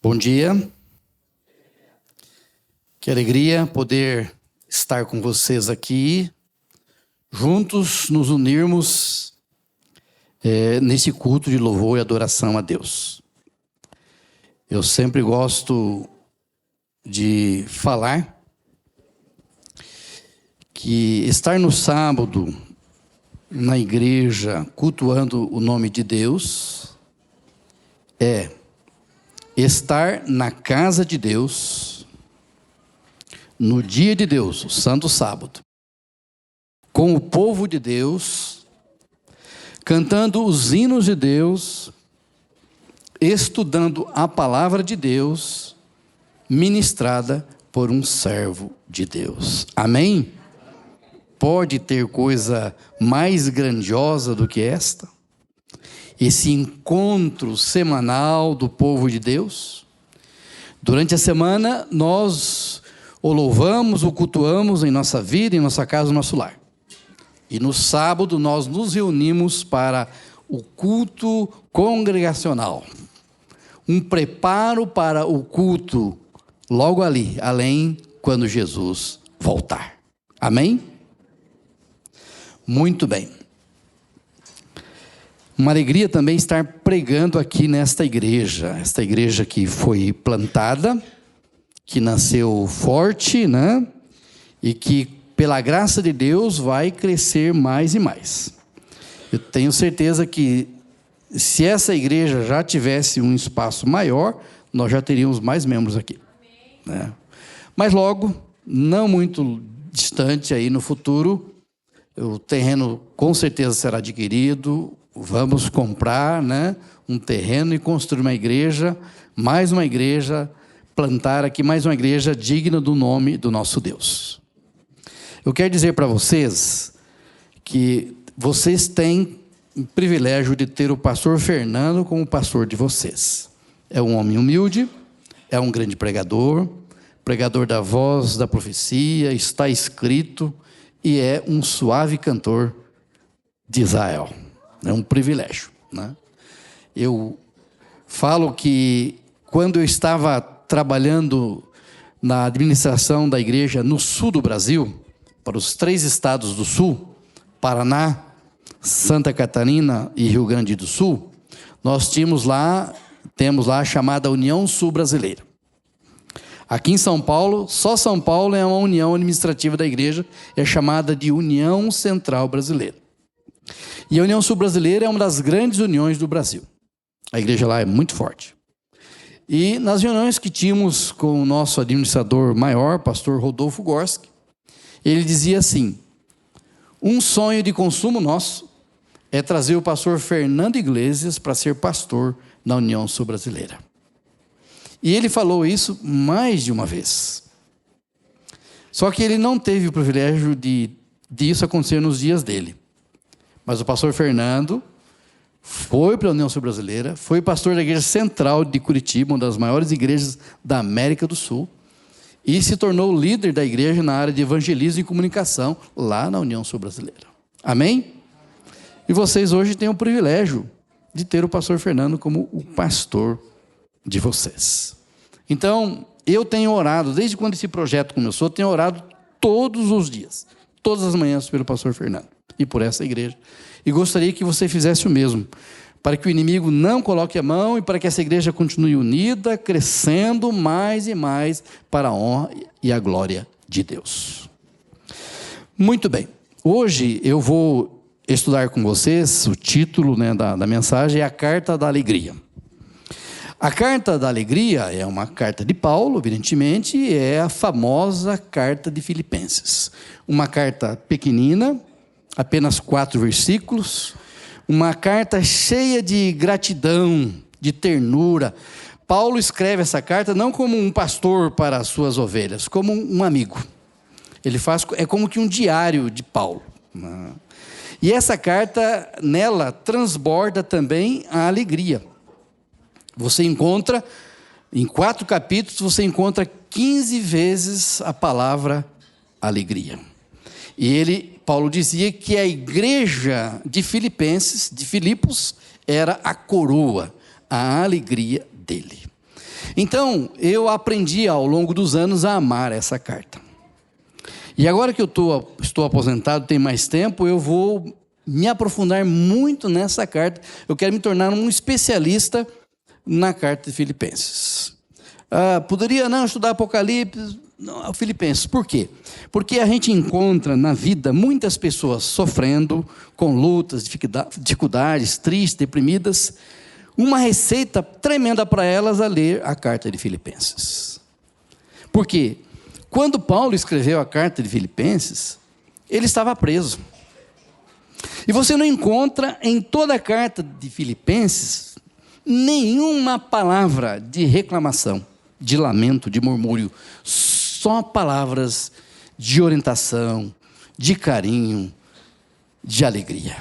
Bom dia, que alegria poder estar com vocês aqui, juntos nos unirmos nesse culto de louvor e adoração a Deus. Eu sempre gosto de falar que estar no sábado na igreja cultuando o nome de Deus é estar na casa de Deus, no dia de Deus, o santo sábado, com o povo de Deus, cantando os hinos de Deus, estudando a palavra de Deus, ministrada por um servo de Deus. Amém? Pode ter coisa mais grandiosa do que esta? Esse encontro semanal do povo de Deus. Durante a semana, nós o louvamos, o cultuamos em nossa vida, em nossa casa, no nosso lar. E no sábado, nós nos reunimos para o culto congregacional. Um preparo para o culto logo ali, além, quando Jesus voltar. Amém? Muito bem. Uma alegria também estar pregando aqui nesta igreja. Esta igreja que foi plantada, que nasceu forte, né? E que, pela graça de Deus, vai crescer mais e mais. Eu tenho certeza que, se essa igreja já tivesse um espaço maior, nós já teríamos mais membros aqui. Né? Mas logo, não muito distante aí no futuro, o terreno com certeza será adquirido. Vamos comprar, né, um terreno e construir uma igreja, mais uma igreja, plantar aqui mais uma igreja digna do nome do nosso Deus. Eu quero dizer para vocês que vocês têm o privilégio de ter o pastor Fernando como pastor de vocês. É um homem humilde, é um grande pregador, pregador da voz da profecia, está escrito, e é um suave cantor de Israel. É um privilégio, né? Eu falo que quando eu estava trabalhando na administração da igreja no sul do Brasil, para os 3 estados do sul, Paraná, Santa Catarina e Rio Grande do Sul, nós temos lá a chamada União Sul Brasileira. Aqui em São Paulo, só São Paulo é uma união administrativa da igreja, é chamada de União Central Brasileira. E a União Sul Brasileira é uma das grandes uniões do Brasil. A igreja lá é muito forte. E nas reuniões que tínhamos com o nosso administrador maior, pastor Rodolfo Gorski, ele dizia assim: um sonho de consumo nosso é trazer o pastor Fernando Iglesias para ser pastor na União Sul Brasileira. E ele falou isso mais de uma vez. Só que ele não teve o privilégio disso acontecer nos dias dele. Mas o pastor Fernando foi para a União Sul Brasileira, foi pastor da Igreja Central de Curitiba, uma das maiores igrejas da América do Sul, e se tornou líder da igreja na área de evangelismo e comunicação, lá na União Sul Brasileira. Amém? E vocês hoje têm o privilégio de ter o pastor Fernando como o pastor de vocês. Então, eu tenho orado, desde quando esse projeto começou, tenho orado todos os dias, todas as manhãs pelo pastor Fernando e por essa igreja. E gostaria que você fizesse o mesmo, para que o inimigo não coloque a mão e para que essa igreja continue unida, crescendo mais e mais para a honra e a glória de Deus. Muito bem. Hoje eu vou estudar com vocês, o título, né, da mensagem é a Carta da Alegria. A Carta da Alegria é uma carta de Paulo, evidentemente, e é a famosa Carta de Filipenses. Uma carta pequenina, apenas 4 versículos, uma carta cheia de gratidão, de ternura. Paulo escreve essa carta não como um pastor para as suas ovelhas, como um amigo. É como que um diário de Paulo. E essa carta, nela, transborda também a alegria. Você encontra, em 4 capítulos, você encontra 15 vezes a palavra alegria. E Paulo dizia que a igreja de Filipenses, de Filipos, era a coroa, a alegria dele. Então, eu aprendi ao longo dos anos a amar essa carta. E agora que eu estou aposentado, tem mais tempo, eu vou me aprofundar muito nessa carta. Eu quero me tornar um especialista na carta de Filipenses. Poderia não estudar Apocalipse, não, Filipenses. Por quê? Porque a gente encontra na vida muitas pessoas sofrendo com lutas, dificuldades, tristes, deprimidas. Uma receita tremenda para elas a ler a carta de Filipenses. Por quê? Quando Paulo escreveu a carta de Filipenses, ele estava preso. E você não encontra em toda a carta de Filipenses nenhuma palavra de reclamação, de lamento, de murmúrio. Só palavras de orientação, de carinho, de alegria.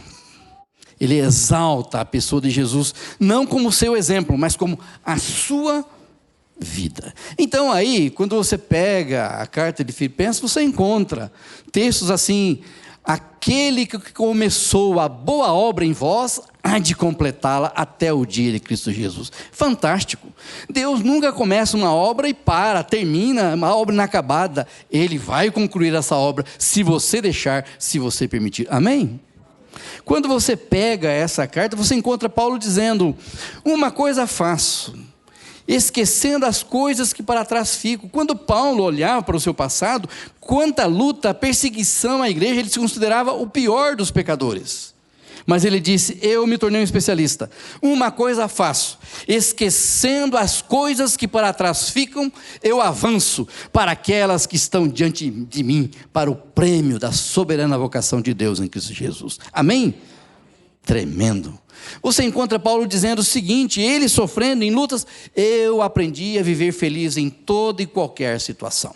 Ele exalta a pessoa de Jesus, não como seu exemplo, mas como a sua vida. Então aí, quando você pega a carta de Filipenses, você encontra textos assim: aquele que começou a boa obra em vós, há de completá-la até o dia de Cristo Jesus. Fantástico. Deus nunca começa uma obra e termina uma obra inacabada. Ele vai concluir essa obra, se você deixar, se você permitir. Amém? Quando você pega essa carta, você encontra Paulo dizendo: uma coisa faço, esquecendo as coisas que para trás ficam. Quando Paulo olhava para o seu passado, quanta luta, perseguição à igreja, ele se considerava o pior dos pecadores. Mas ele disse: eu me tornei um especialista. Uma coisa faço, esquecendo as coisas que para trás ficam, eu avanço para aquelas que estão diante de mim, para o prêmio da soberana vocação de Deus em Cristo Jesus. Amém? Tremendo. Você encontra Paulo dizendo o seguinte, ele sofrendo em lutas: eu aprendi a viver feliz em toda e qualquer situação.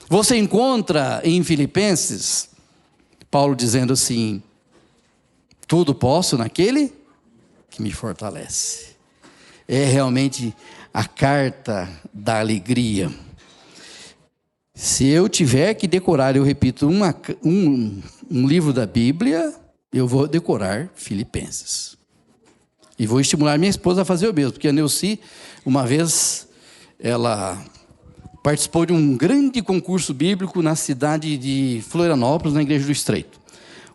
Você encontra em Filipenses Paulo dizendo assim: tudo posso naquele que me fortalece. É realmente a carta da alegria. Se eu tiver que decorar, eu repito, um livro da Bíblia, eu vou decorar Filipenses. E vou estimular minha esposa a fazer o mesmo, porque a Neuci, uma vez, ela participou de um grande concurso bíblico na cidade de Florianópolis, na Igreja do Estreito.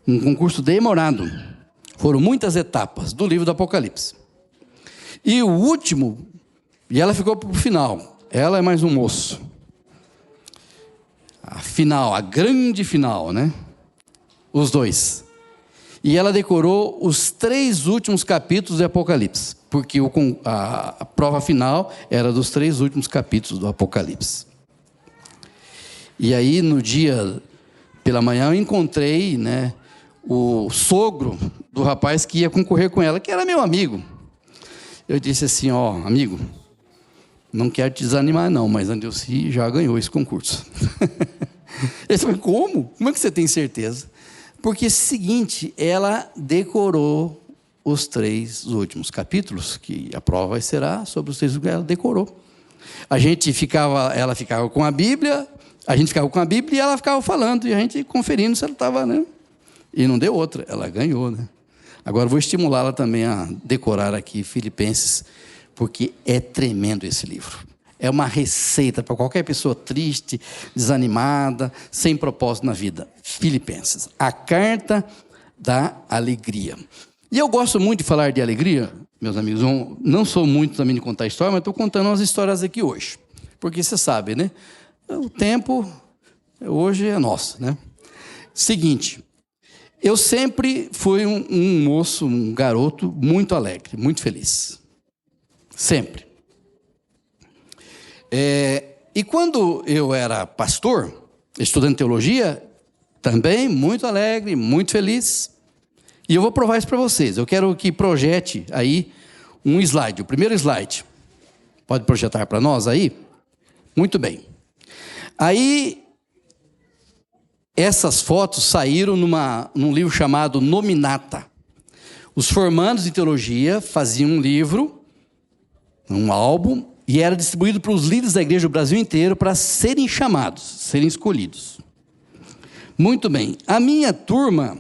Um concurso demorado. Foram muitas etapas do livro do Apocalipse. E o último, e ela ficou para o final. Ela é mais um moço. A final, a grande final, né? Os dois. E ela decorou os 3 últimos capítulos do Apocalipse, porque a prova final era dos 3 últimos capítulos do Apocalipse. E aí, no dia, pela manhã, eu encontrei, né, o sogro do rapaz que ia concorrer com ela, que era meu amigo. Eu disse assim: ó, amigo, não quero te desanimar não, mas a Neuci já ganhou esse concurso. Ele falou: como? Como é que você tem certeza? Porque é o seguinte, ela decorou os 3 últimos capítulos, que a prova será sobre os 3 que ela decorou. Ela ficava com a Bíblia, a gente ficava com a Bíblia e ela ficava falando, e a gente conferindo se ela estava, né? E não deu outra, ela ganhou, né? Agora vou estimulá-la também a decorar aqui Filipenses, porque é tremendo esse livro. É uma receita para qualquer pessoa triste, desanimada, sem propósito na vida. Filipenses, a carta da alegria. E eu gosto muito de falar de alegria, meus amigos. Não sou muito também de contar história, mas estou contando umas histórias aqui hoje. Porque você sabe, né? O tempo hoje é nosso, né? Seguinte, eu sempre fui um moço, um garoto muito alegre, muito feliz. Sempre. E quando eu era pastor, estudando teologia, também muito alegre, muito feliz. E eu vou provar isso para vocês. Eu quero que projete aí um slide, o primeiro slide. Pode projetar para nós aí? Muito bem. Aí, essas fotos saíram num livro chamado Nominata. Os formandos em teologia faziam um livro, um álbum, e era distribuído para os líderes da igreja do Brasil inteiro para serem chamados, serem escolhidos. Muito bem. A minha turma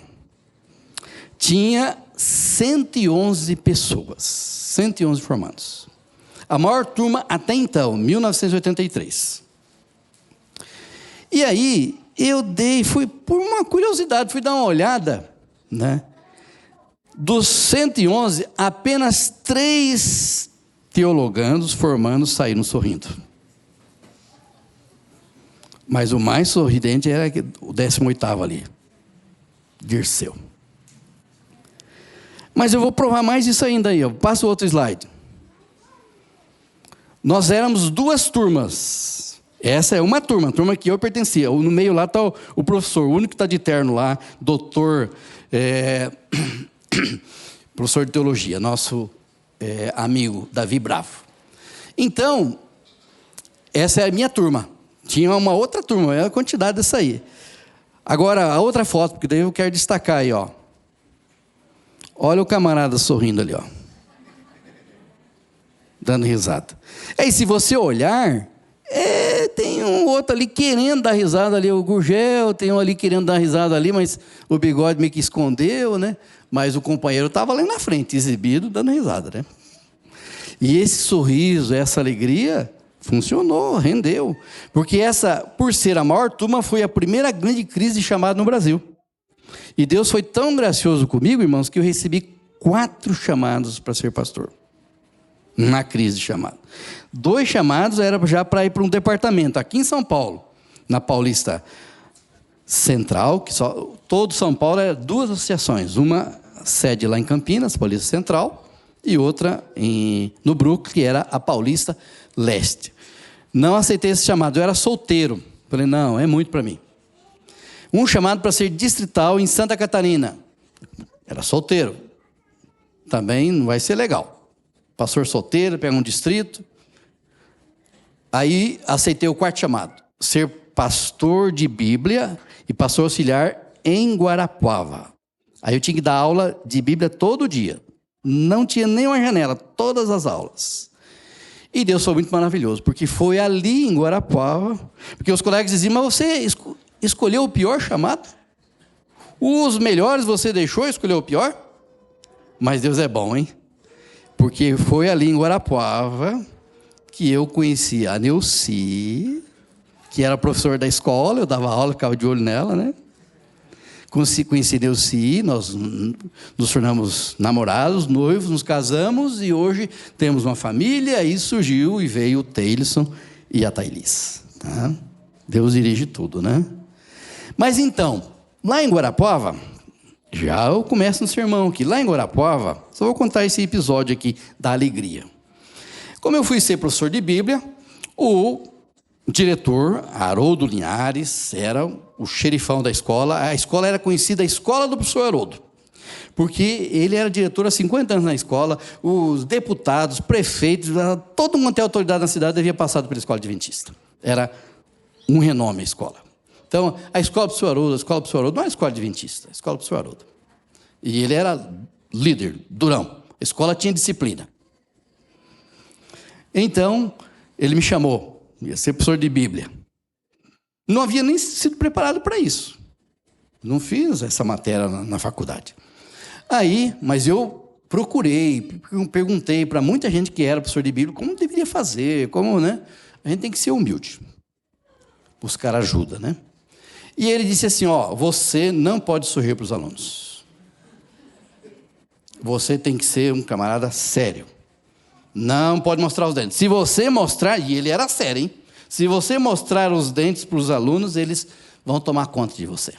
tinha 111 pessoas, 111 formandos. A maior turma até então, 1983. E aí, fui por uma curiosidade, fui dar uma olhada, né? Dos 111, apenas 3 teologandos formandos saíram sorrindo. Mas o mais sorridente era o 18º ali, Dirceu. Mas eu vou provar mais isso ainda aí, ó. Passa o outro slide. Nós éramos 2 turmas. Essa é uma turma, a turma que eu pertencia. No meio lá está o professor, o único que está de terno lá, doutor, professor de teologia, nosso amigo Davi Bravo. Então, essa é a minha turma. Tinha uma outra turma, é a quantidade dessa aí. Agora, a outra foto, porque daí eu quero destacar aí, ó. Olha o camarada sorrindo ali, ó. Dando risada. Aí, se você olhar, tem um outro ali querendo dar risada ali, o Gurgel, tem um ali querendo dar risada ali, mas o bigode meio que escondeu, né? Mas o companheiro estava ali na frente, exibido, dando risada, né? E esse sorriso, essa alegria, funcionou, rendeu. Porque por ser a maior turma, foi a primeira grande crise de chamado no Brasil. E Deus foi tão gracioso comigo, irmãos, que eu recebi 4 chamados para ser pastor. Na crise de chamado. 2 chamados era já para ir para um departamento, aqui em São Paulo, na Paulista Central, que todo São Paulo é 2 associações. Uma sede lá em Campinas, Paulista Central, e outra no Brooklyn, que era a Paulista Leste. Não aceitei esse chamado, eu era solteiro. Falei, não, é muito para mim. Um chamado para ser distrital em Santa Catarina. Era solteiro. Também não vai ser legal. Pastor solteiro, pega um distrito. Aí aceitei o 4º chamado. Ser pastor de Bíblia e pastor auxiliar em Guarapuava. Aí eu tinha que dar aula de Bíblia todo dia. Não tinha nenhuma janela, todas as aulas. E Deus foi muito maravilhoso, porque foi ali em Guarapuava, porque os colegas diziam, mas você escolheu o pior chamado? Os melhores você deixou, escolheu o pior? Mas Deus é bom, hein? Porque foi ali em Guarapuava que eu conheci a Neuci, que era professora da escola, eu dava aula, ficava de olho nela, né? Conheci a Neuci, nós nos tornamos namorados, noivos, nos casamos e hoje temos uma família. Aí surgiu e veio o Teilson e a Thailys. Tá? Deus dirige tudo, né? Mas então, lá em Guarapuava, já eu começo no sermão aqui. Lá em Guarapuava, só vou contar esse episódio aqui da alegria. Como eu fui ser professor de Bíblia, o diretor, Haroldo Linhares, era o xerifão da escola. A escola era conhecida a escola do professor Haroldo, porque ele era diretor há 50 anos na escola. Os deputados, prefeitos, todo mundo que tem autoridade na cidade devia passar pela escola adventista. Era um renome a escola. Então, a escola do professor Haroldo, não era a escola adventista, a escola do professor Haroldo. E ele era líder, durão. A escola tinha disciplina. Então, ele me chamou, ia ser professor de Bíblia. Não havia nem sido preparado para isso. Não fiz essa matéria na faculdade. Aí, mas eu perguntei para muita gente que era professor de Bíblia, como deveria fazer, como, né? A gente tem que ser humilde. Buscar ajuda, né? E ele disse assim, ó, você não pode sorrir para os alunos. Você tem que ser um camarada sério. Não pode mostrar os dentes. Se você mostrar, e ele era sério, hein? Se você mostrar os dentes para os alunos, eles vão tomar conta de você.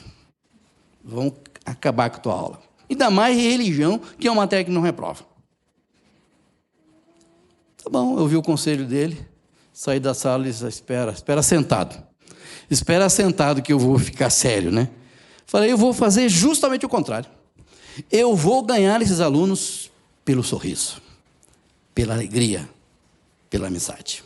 Vão acabar com a tua aula. Ainda mais religião, que é uma matéria que não reprova. Tá bom, eu ouvi o conselho dele, saí da sala e disse, espera sentado. Espera sentado que eu vou ficar sério, né? Falei, eu vou fazer justamente o contrário. Eu vou ganhar esses alunos pelo sorriso, pela alegria, pela amizade.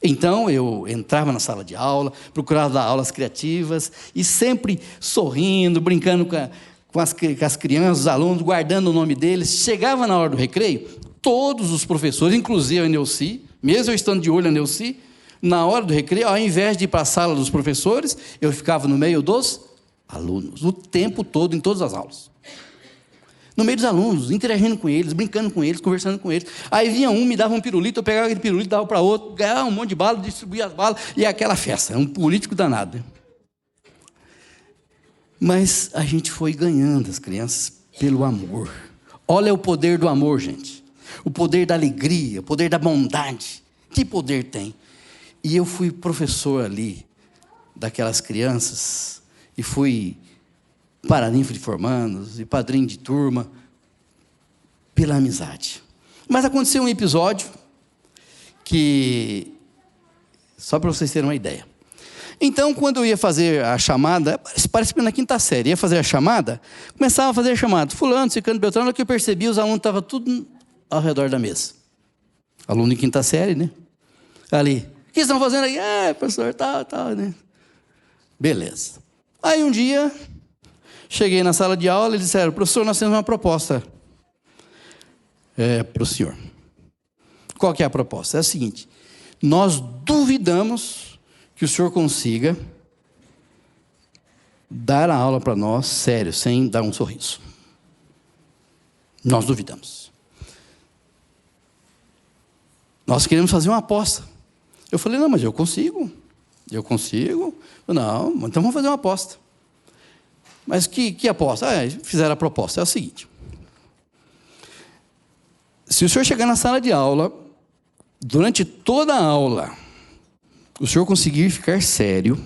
Então, eu entrava na sala de aula, procurava dar aulas criativas, e sempre sorrindo, brincando com as crianças, os alunos, guardando o nome deles. Chegava na hora do recreio, todos os professores, inclusive a Neuci, mesmo eu estando de olho na Neuci, na hora do recreio, ao invés de ir para a sala dos professores, eu ficava no meio dos alunos, o tempo todo, em todas as aulas. no meio dos alunos, interagindo com eles, brincando com eles, conversando com eles. Aí vinha um, me dava um pirulito, eu pegava aquele pirulito, dava para outro, ganhava um monte de bala, distribuía as balas, e aquela festa, um político danado. Mas a gente foi ganhando as crianças pelo amor. Olha o poder do amor, gente. O poder da alegria, o poder da bondade. Que poder tem? E eu fui professor ali, daquelas crianças, e fui paraninfo de formandos e padrinho de turma, pela amizade. Mas aconteceu um episódio que, só para vocês terem uma ideia. Então, quando eu ia fazer a chamada, parece que na quinta série, ia fazer a chamada, começava a fazer a chamada, fulano, ciclano, beltrano, que eu percebi, os alunos estavam tudo ao redor da mesa. Aluno de quinta série, né? Ali, o que estão fazendo aí? Professor, tal, né? Beleza. Aí um dia, cheguei na sala de aula e eles disseram, professor, nós temos uma proposta para o senhor. Qual que é a proposta? É a seguinte, nós duvidamos que o senhor consiga dar a aula para nós, sério, sem dar um sorriso. Nós duvidamos. Nós queremos fazer uma aposta. Eu falei, não, mas eu consigo. Não, então vamos fazer uma aposta. Mas que aposta? Fizeram a proposta. É o seguinte. Se o senhor chegar na sala de aula, durante toda a aula, o senhor conseguir ficar sério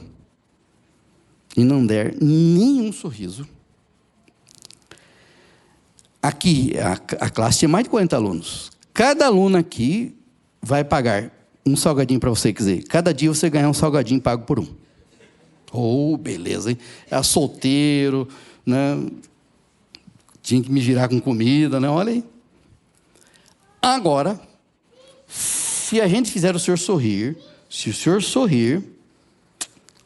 e não der nenhum sorriso, aqui, a classe tinha mais de 40 alunos. Cada aluno aqui vai pagar um salgadinho para você, quer dizer, cada dia você ganhar um salgadinho pago por um. Beleza, hein? É solteiro, né? Tinha que me virar com comida, né? Olha aí. Agora, se a gente fizer o senhor sorrir, se o senhor sorrir,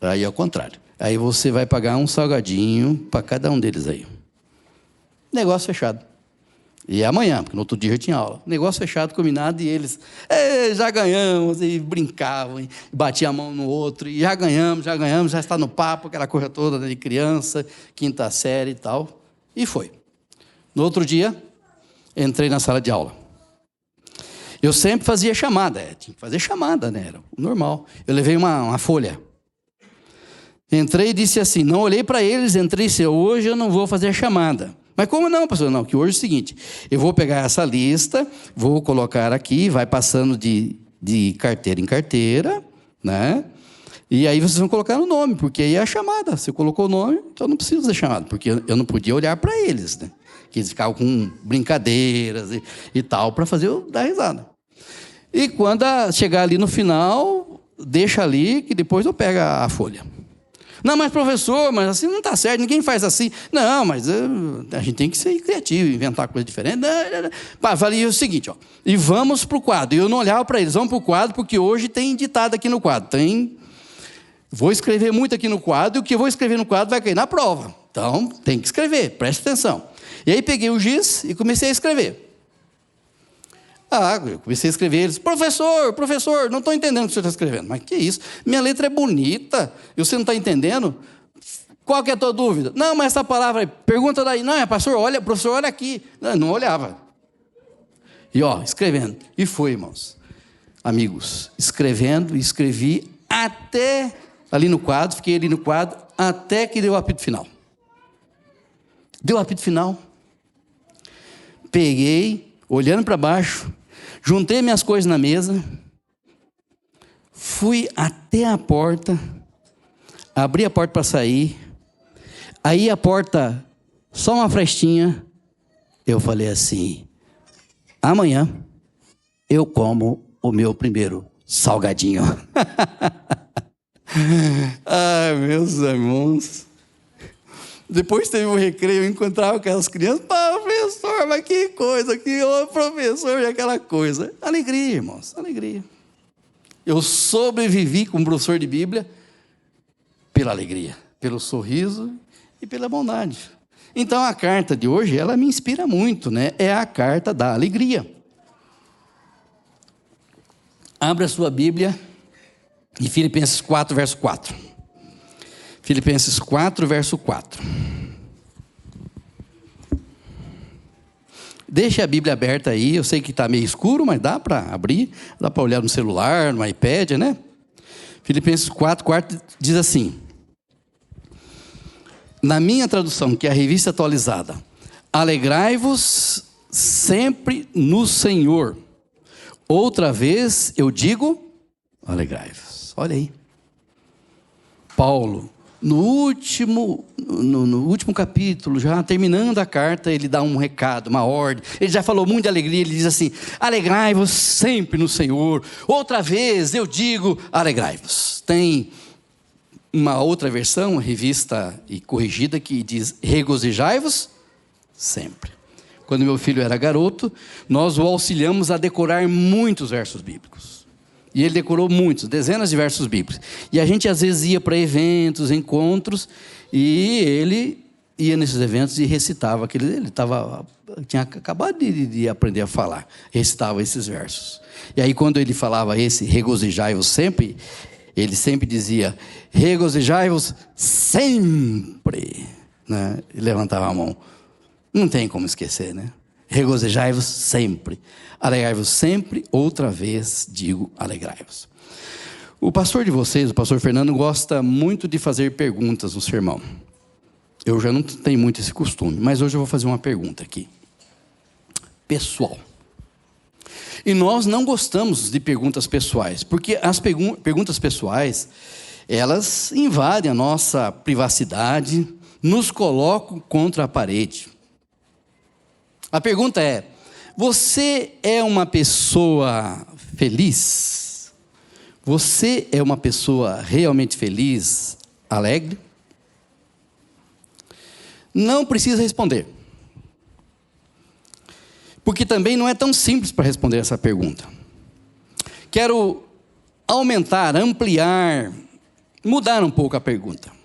aí é o contrário. Aí você vai pagar um salgadinho para cada um deles aí. Negócio fechado. E é amanhã, porque no outro dia já tinha aula. Negócio fechado, combinado, e eles já ganhamos, e brincavam, e batiam a mão no outro, e já ganhamos, já está no papo, aquela coisa toda de criança, quinta série e tal. E foi. No outro dia, entrei na sala de aula. Eu sempre fazia chamada, tinha que fazer chamada, né? Era normal. Eu levei uma folha. Entrei e disse assim, não olhei para eles, entrei e disse, hoje eu não vou fazer chamada. Mas como não, pastor? Não, que hoje é o seguinte, eu vou pegar essa lista, vou colocar aqui, vai passando de carteira em carteira, né? E aí vocês vão colocar no nome, porque aí é a chamada. Você colocou o nome, então não precisa fazer chamada, porque eu não podia olhar para eles, né? Que eles ficavam com brincadeiras e tal, para fazer eu dar risada. E quando chegar ali no final, deixa ali, que depois eu pego a folha. Não, mas professor, mas assim não está certo, ninguém faz assim. Não, mas a gente tem que ser criativo, inventar coisa diferente. Falei o seguinte, ó, e vamos para o quadro. E eu não olhava para eles, vamos para o quadro, porque hoje tem ditado aqui no quadro. Vou escrever muito aqui no quadro, e o que eu vou escrever no quadro vai cair na prova. Então, tem que escrever, preste atenção. E aí peguei o giz e comecei a escrever. Eu comecei a escrever, eles, professor, não estou entendendo o que o senhor está escrevendo. Mas que isso? Minha letra é bonita, e você não está entendendo? Qual que é a tua dúvida? Não, mas essa palavra, pergunta daí. Não, professor, olha aqui. Não olhava. E escrevendo. E foi, irmãos. Amigos, escrevendo, escrevi até ali no quadro, fiquei ali no quadro, até que deu o apito final. Deu o apito final. Peguei, olhando para baixo, juntei minhas coisas na mesa, fui até a porta, abri a porta para sair, aí a porta, só uma frestinha, eu falei assim, amanhã eu como o meu primeiro salgadinho. Ai, meus irmãos. Depois teve um recreio, eu encontrava aquelas crianças, professor, mas que coisa, professor, e aquela coisa. Alegria, irmãos, alegria. Eu sobrevivi como professor de Bíblia pela alegria, pelo sorriso e pela bondade. Então a carta de hoje, ela me inspira muito, né? É a carta da alegria. Abra a sua Bíblia em Filipenses 4, verso 4. Filipenses 4, verso 4. Deixe a Bíblia aberta aí, eu sei que está meio escuro, mas dá para abrir, dá para olhar no celular, no iPad, né? Filipenses 4 diz assim, na minha tradução, que é a Revista Atualizada: alegrai-vos sempre no Senhor. Outra vez eu digo, alegrai-vos. Olha aí. Paulo, no último capítulo, já terminando a carta, ele dá um recado, uma ordem. Ele já falou muito de alegria, ele diz assim: alegrai-vos sempre no Senhor. Outra vez eu digo, alegrai-vos. Tem uma outra versão, revista e corrigida, que diz, regozijai-vos sempre. Quando meu filho era garoto, nós o auxiliamos a decorar muitos versos bíblicos. E ele decorou muitos, dezenas de versos bíblicos. E a gente às vezes ia para eventos, encontros, e ele ia nesses eventos e recitava aquele. Ele tinha acabado de aprender a falar, recitava esses versos. E aí quando ele falava esse, regozijai-vos sempre, ele sempre dizia, regozijai-vos sempre, né? E levantava a mão. Não tem como esquecer, né? Regozijai-vos sempre. Alegrai-vos sempre, outra vez digo, alegrai-vos. O pastor de vocês, o pastor Fernando, gosta muito de fazer perguntas no sermão. Eu já não tenho muito esse costume, mas hoje eu vou fazer uma pergunta aqui. Pessoal. E nós não gostamos de perguntas pessoais, porque as perguntas pessoais, elas invadem a nossa privacidade, nos colocam contra a parede. A pergunta é, você é uma pessoa feliz? Você é uma pessoa realmente feliz, alegre? Não precisa responder. Porque também não é tão simples para responder essa pergunta. Quero aumentar, ampliar, mudar um pouco a pergunta.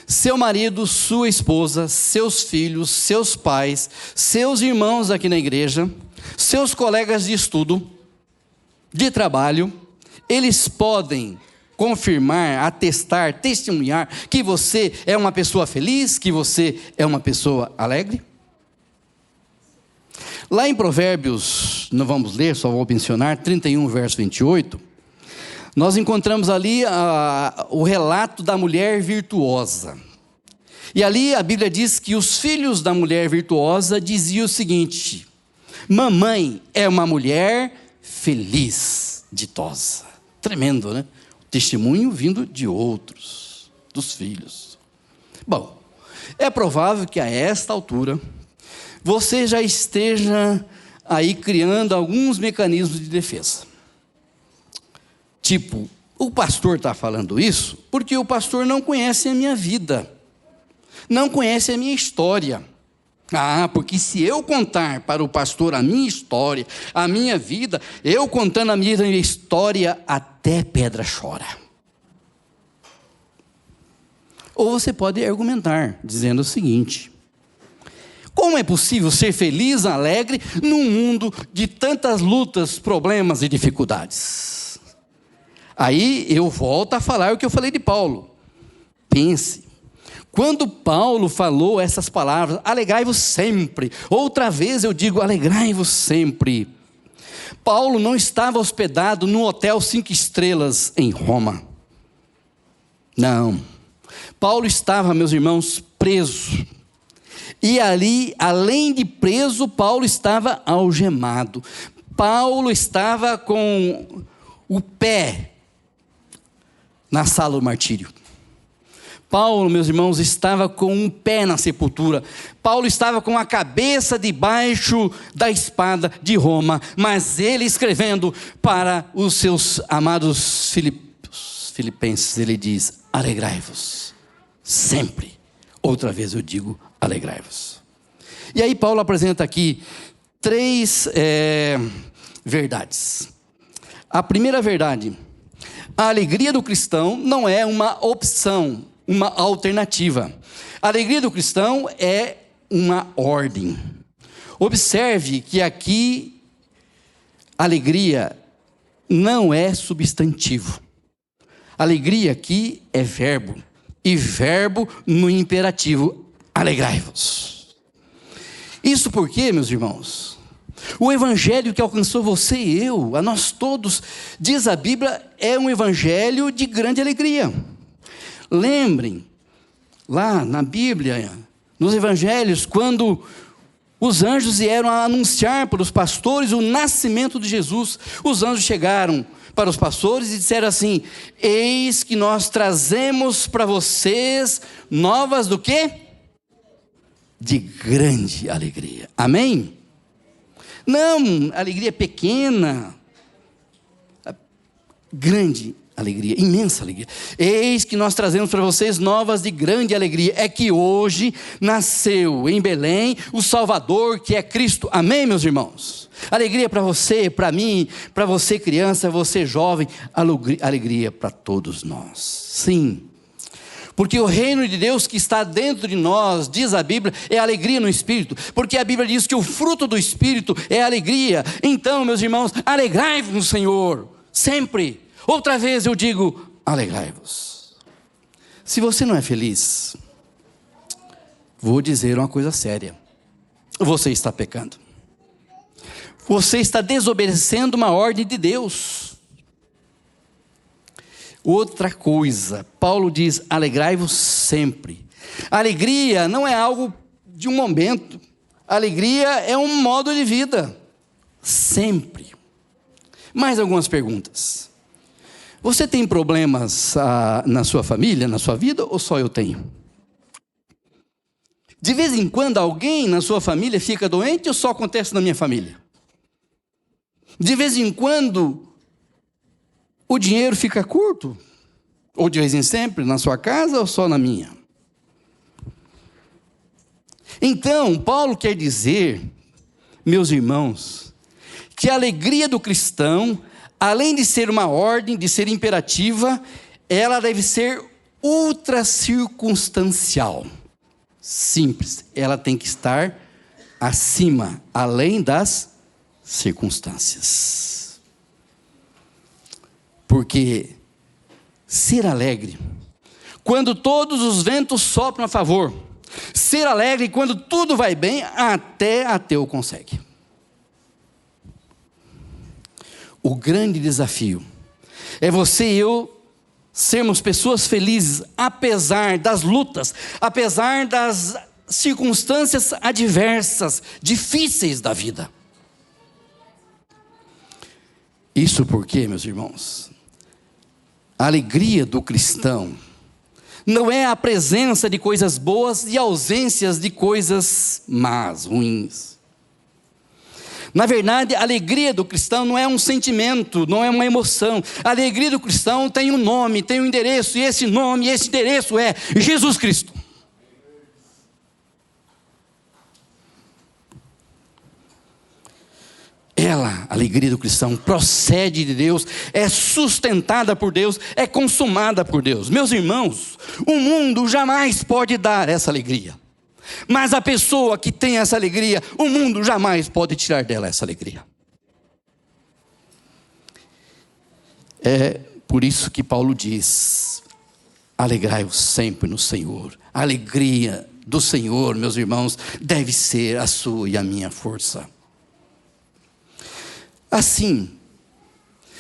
Seu marido, sua esposa, seus filhos, seus pais, seus irmãos aqui na igreja, seus colegas de estudo, de trabalho, eles podem confirmar, atestar, testemunhar que você é uma pessoa feliz, que você é uma pessoa alegre? Lá em Provérbios, não vamos ler, só vou mencionar, 31, verso 28, nós encontramos ali o relato da mulher virtuosa. E ali a Bíblia diz que os filhos da mulher virtuosa diziam o seguinte: mamãe é uma mulher feliz, ditosa. Tremendo, né? Testemunho vindo de outros, dos filhos. Bom, é provável que a esta altura você já esteja aí criando alguns mecanismos de defesa. Tipo, o pastor está falando isso porque o pastor não conhece a minha vida, não conhece a minha história. Ah, porque se eu contar para o pastor a minha história, a minha vida, eu contando a minha história, até pedra chora. Ou você pode argumentar, dizendo o seguinte: como é possível ser feliz, alegre, num mundo de tantas lutas, problemas e dificuldades? Aí eu volto a falar o que eu falei de Paulo. Pense, quando Paulo falou essas palavras, alegrai-vos sempre, outra vez eu digo, alegrai-vos sempre. Paulo não estava hospedado num hotel 5 estrelas em Roma. Não. Paulo estava, meus irmãos, preso. E ali, além de preso, Paulo estava algemado. Paulo estava com o pé na sala do martírio. Paulo, meus irmãos, estava com um pé na sepultura. Paulo estava com a cabeça debaixo da espada de Roma. Mas ele escrevendo para os seus amados filipenses, ele diz, alegrai-vos sempre. Outra vez eu digo, alegrai-vos. E aí Paulo apresenta aqui 3 verdades. A primeira verdade: a alegria do cristão não é uma opção, uma alternativa. A alegria do cristão é uma ordem. Observe que aqui alegria não é substantivo. Alegria aqui é verbo. E verbo no imperativo, alegrai-vos. Isso porque, meus irmãos, o evangelho que alcançou você e eu, a nós todos, diz a Bíblia, é um evangelho de grande alegria. Lembrem, lá na Bíblia, nos evangelhos, quando os anjos vieram a anunciar para os pastores o nascimento de Jesus, os anjos chegaram para os pastores e disseram assim: eis que nós trazemos para vocês novas do quê? De grande alegria. Amém? Não, alegria pequena, grande alegria, imensa alegria. Eis que nós trazemos para vocês novas de grande alegria. É que hoje nasceu em Belém o Salvador, que é Cristo. Amém, meus irmãos? Alegria para você, para mim, para você criança, você jovem, alegria para todos nós. Sim. Porque o reino de Deus que está dentro de nós, diz a Bíblia, é alegria no Espírito. Porque a Bíblia diz que o fruto do Espírito é alegria. Então, meus irmãos, alegrai-vos no Senhor, sempre. Outra vez eu digo, alegrai-vos. Se você não é feliz, vou dizer uma coisa séria. Você está pecando. Você está desobedecendo uma ordem de Deus. Outra coisa, Paulo diz, alegrai-vos sempre. Alegria não é algo de um momento. Alegria é um modo de vida. Sempre. Mais algumas perguntas. Você tem problemas na sua família, na sua vida, ou só eu tenho? De vez em quando alguém na sua família fica doente ou só acontece na minha família? De vez em quando o dinheiro fica curto? Ou de vez em sempre, na sua casa ou só na minha? Então, Paulo quer dizer, meus irmãos, que a alegria do cristão, além de ser uma ordem, de ser imperativa, ela deve ser ultra circunstancial. Simples, ela tem que estar acima, além das circunstâncias. Porque ser alegre, quando todos os ventos sopram a favor, ser alegre quando tudo vai bem, até ateu consegue. O grande desafio é você e eu sermos pessoas felizes, apesar das lutas, apesar das circunstâncias adversas, difíceis da vida. Isso porque, meus irmãos, a alegria do cristão não é a presença de coisas boas e ausências de coisas más, ruins. Na verdade, a alegria do cristão não é um sentimento, não é uma emoção. A alegria do cristão tem um nome, tem um endereço, e esse nome, esse endereço é Jesus Cristo. Ela, a alegria do cristão, procede de Deus, é sustentada por Deus, é consumada por Deus. Meus irmãos, o mundo jamais pode dar essa alegria. Mas a pessoa que tem essa alegria, o mundo jamais pode tirar dela essa alegria. É por isso que Paulo diz, alegrai-vos sempre no Senhor. A alegria do Senhor, meus irmãos, deve ser a sua e a minha força. Assim,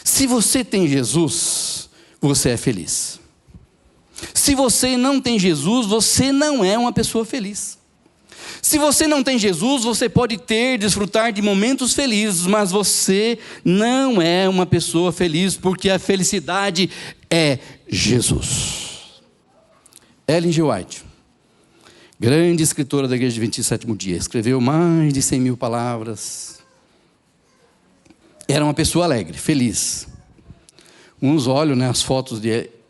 se você tem Jesus, você é feliz. Se você não tem Jesus, você não é uma pessoa feliz. Se você não tem Jesus, você pode desfrutar de momentos felizes, mas você não é uma pessoa feliz, porque a felicidade é Jesus. Ellen G. White, grande escritora da Igreja Adventista do Sétimo Dia, escreveu mais de 100.000 palavras. Era uma pessoa alegre, feliz. Uns olham, as fotos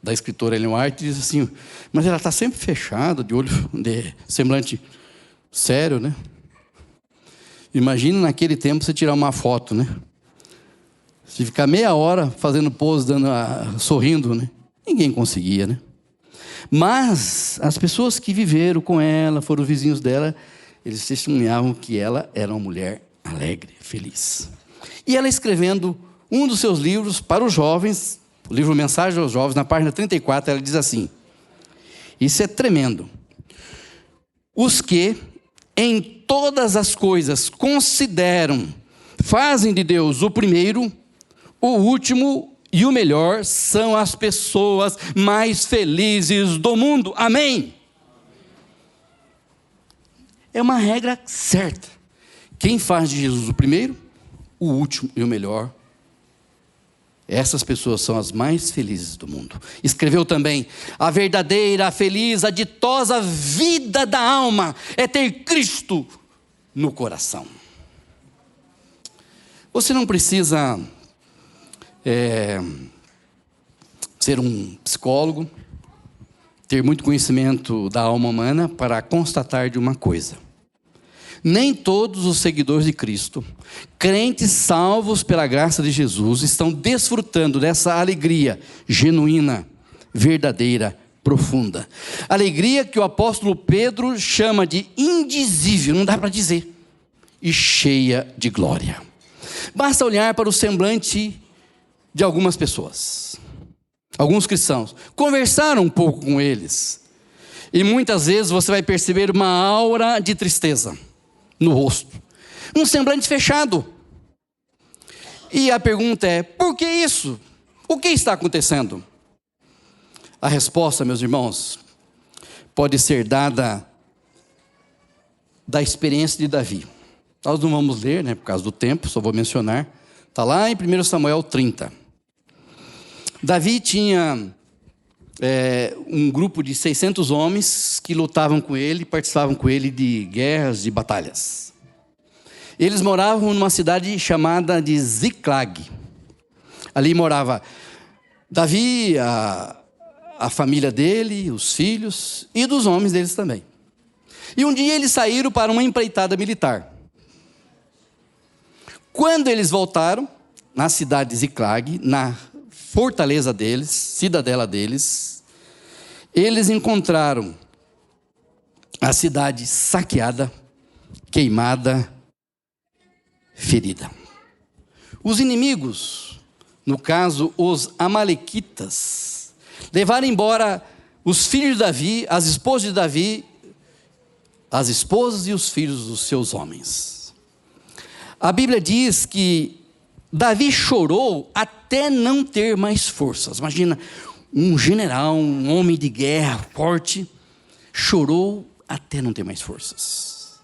da escritora Ellen White e dizem assim, mas ela está sempre fechada, de olho, de semblante sério, né? Imagina naquele tempo você tirar uma foto, né? Se ficar meia hora fazendo pose, sorrindo, né? Ninguém conseguia, né? Mas as pessoas que viveram com ela, foram vizinhos dela, eles testemunhavam que ela era uma mulher alegre, feliz. E ela escrevendo um dos seus livros para os jovens, o livro Mensagem aos Jovens, na página 34, ela diz assim, isso é tremendo. Os que em todas as coisas consideram, fazem de Deus o primeiro, o último e o melhor, são as pessoas mais felizes do mundo. Amém? É uma regra certa. Quem faz de Jesus o primeiro, o último e o melhor, essas pessoas são as mais felizes do mundo. Escreveu também: a verdadeira, a feliz, a ditosa vida da alma é ter Cristo no coração. Você não precisa ser um psicólogo, ter muito conhecimento da alma humana para constatar de uma coisa: nem todos os seguidores de Cristo, crentes salvos pela graça de Jesus, estão desfrutando dessa alegria genuína, verdadeira, profunda. Alegria que o apóstolo Pedro chama de indizível, não dá para dizer, e cheia de glória. Basta olhar para o semblante de algumas pessoas, alguns cristãos, conversar um pouco com eles, e muitas vezes você vai perceber uma aura de tristeza no rosto, um semblante fechado. E a pergunta é: por que isso? O que está acontecendo? A resposta, meus irmãos, pode ser dada da experiência de Davi. Nós não vamos ler, por causa do tempo, só vou mencionar. Está lá em 1 Samuel 30. Davi tinha um grupo de 600 homens que lutavam com ele, participavam com ele de guerras, de batalhas. Eles moravam numa cidade chamada de Ziclag. Ali morava Davi, a família dele, os filhos e dos homens deles também. E um dia eles saíram para uma empreitada militar. Quando eles voltaram, na cidade de Ziclag, na fortaleza deles, cidadela deles, eles encontraram a cidade saqueada, queimada, ferida. Os inimigos, no caso os amalequitas, levaram embora os filhos de Davi, as esposas de Davi, as esposas e os filhos dos seus homens. A Bíblia diz que Davi chorou até não ter mais forças. Imagina, um general, um homem de guerra forte, chorou até não ter mais forças.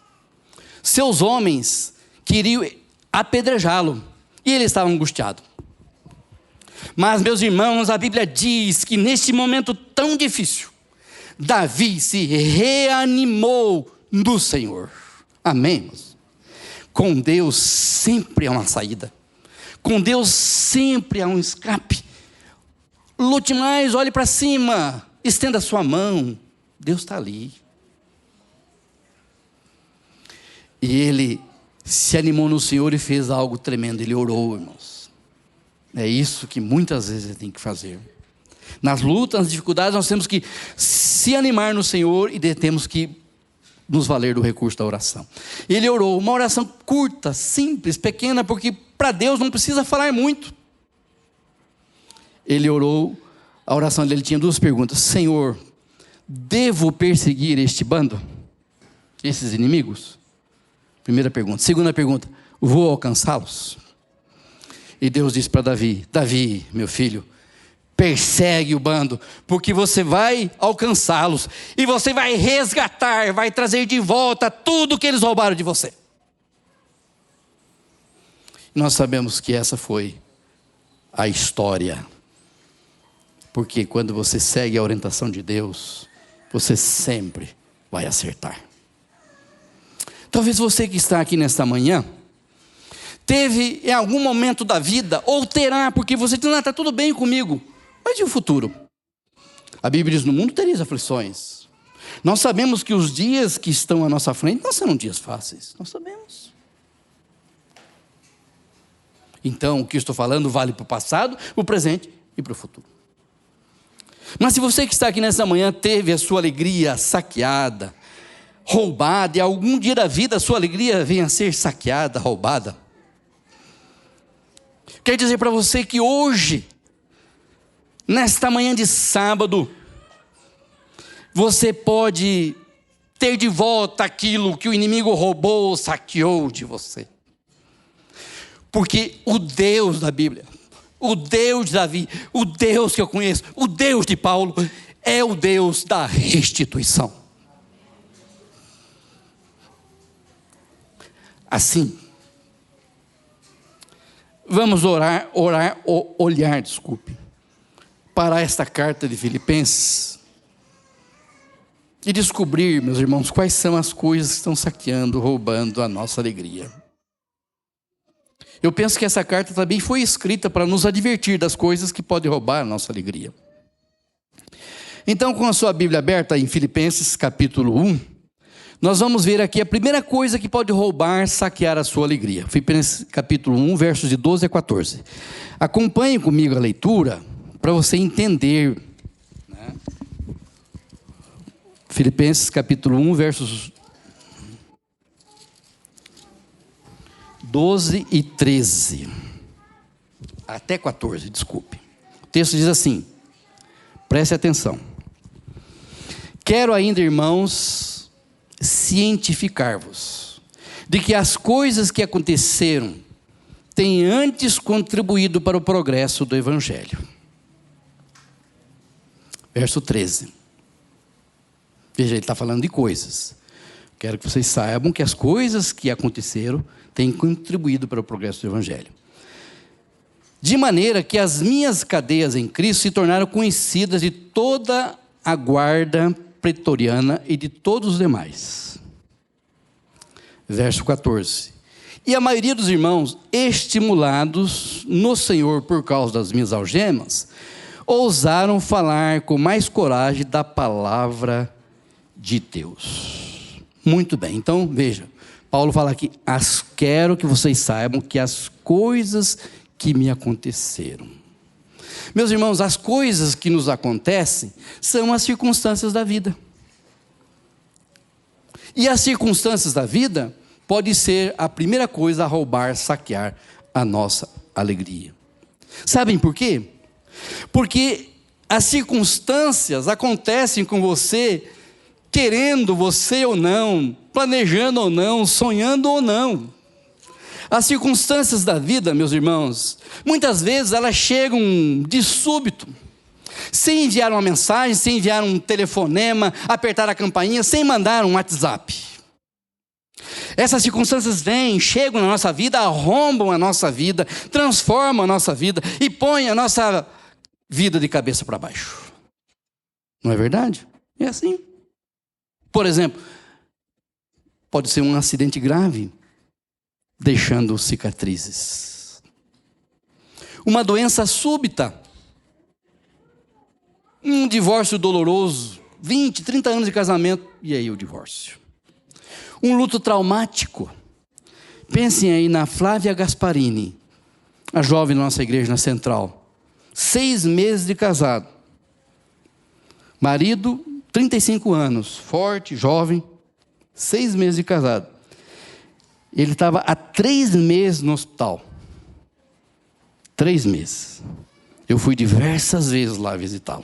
Seus homens queriam apedrejá-lo e ele estava angustiado. Mas, meus irmãos, a Bíblia diz que neste momento tão difícil, Davi se reanimou no Senhor. Amém? Com Deus sempre há uma saída. Com Deus sempre há um escape. Lute mais, olhe para cima, estenda a sua mão. Deus está ali. E ele se animou no Senhor e fez algo tremendo. Ele orou, irmãos. É isso que muitas vezes ele tem que fazer. Nas lutas, nas dificuldades, nós temos que se animar no Senhor e temos que nos valer do recurso da oração. Ele orou, uma oração curta, simples, pequena, porque para Deus não precisa falar muito. Ele orou, a oração dele tinha duas perguntas: Senhor, devo perseguir este bando? Esses inimigos? Primeira pergunta. Segunda pergunta: vou alcançá-los? E Deus disse para Davi: Davi, meu filho, persegue o bando, porque você vai alcançá-los, e você vai resgatar, vai trazer de volta tudo que eles roubaram de você. Nós sabemos que essa foi a história, porque quando você segue a orientação de Deus, você sempre vai acertar. Talvez você que está aqui nesta manhã, teve em algum momento da vida, ou terá, porque você diz: não, está tudo bem comigo. Mas e o futuro? A Bíblia diz: no mundo tereis aflições. Nós sabemos que os dias que estão à nossa frente não serão dias fáceis. Nós sabemos. Então, o que eu estou falando vale para o passado, para o presente e para o futuro. Mas se você que está aqui nessa manhã teve a sua alegria saqueada, roubada, e algum dia da vida a sua alegria venha a ser saqueada, roubada, quer dizer para você que hoje, nesta manhã de sábado, você pode ter de volta aquilo que o inimigo roubou, saqueou de você. Porque o Deus da Bíblia, o Deus de Davi, o Deus que eu conheço, o Deus de Paulo, é o Deus da restituição. Assim, vamos olhar, para esta carta de Filipenses e descobrir, meus irmãos, quais são as coisas que estão saqueando, roubando a nossa alegria. Eu penso que essa carta também foi escrita para nos advertir das coisas que podem roubar a nossa alegria. Então, com a sua Bíblia aberta em Filipenses capítulo 1, nós vamos ver aqui a primeira coisa que pode roubar, saquear a sua alegria. Filipenses capítulo 1, versos de 12 a 14. Acompanhe comigo a leitura para você entender, né? Filipenses capítulo 1, versos 12 e 13. Até 14, desculpe. O texto diz assim, preste atenção. Quero ainda, irmãos, cientificar-vos de que as coisas que aconteceram têm antes contribuído para o progresso do Evangelho. Verso 13. Veja, ele está falando de coisas. Quero que vocês saibam que as coisas que aconteceram têm contribuído para o progresso do Evangelho. De maneira que as minhas cadeias em Cristo se tornaram conhecidas de toda a guarda pretoriana e de todos os demais. Verso 14. E a maioria dos irmãos, estimulados no Senhor por causa das minhas algemas, ousaram falar com mais coragem da palavra de Deus. Muito bem, então veja, Paulo fala aqui, quero que vocês saibam que as coisas que me aconteceram. Meus irmãos, as coisas que nos acontecem são as circunstâncias da vida. E as circunstâncias da vida pode ser a primeira coisa a roubar, saquear a nossa alegria. Sabem por quê? Porque as circunstâncias acontecem com você, querendo você ou não, planejando ou não, sonhando ou não. As circunstâncias da vida, meus irmãos, muitas vezes elas chegam de súbito, sem enviar uma mensagem, sem enviar um telefonema, apertar a campainha, sem mandar um WhatsApp. Essas circunstâncias vêm, chegam na nossa vida, arrombam a nossa vida, transformam a nossa vida e põem a nossa vida de cabeça para baixo. Não é verdade? É assim. Por exemplo, pode ser um acidente grave, deixando cicatrizes. Uma doença súbita. Um divórcio doloroso. 20, 30 anos de casamento, e aí o divórcio. Um luto traumático. Pensem aí na Flávia Gasparini, a jovem da nossa igreja na Central. 6 meses de casado. Marido, 35 anos, forte, jovem, 6 meses de casado. Ele estava há 3 meses no hospital. 3 meses. Eu fui diversas vezes lá visitá-lo.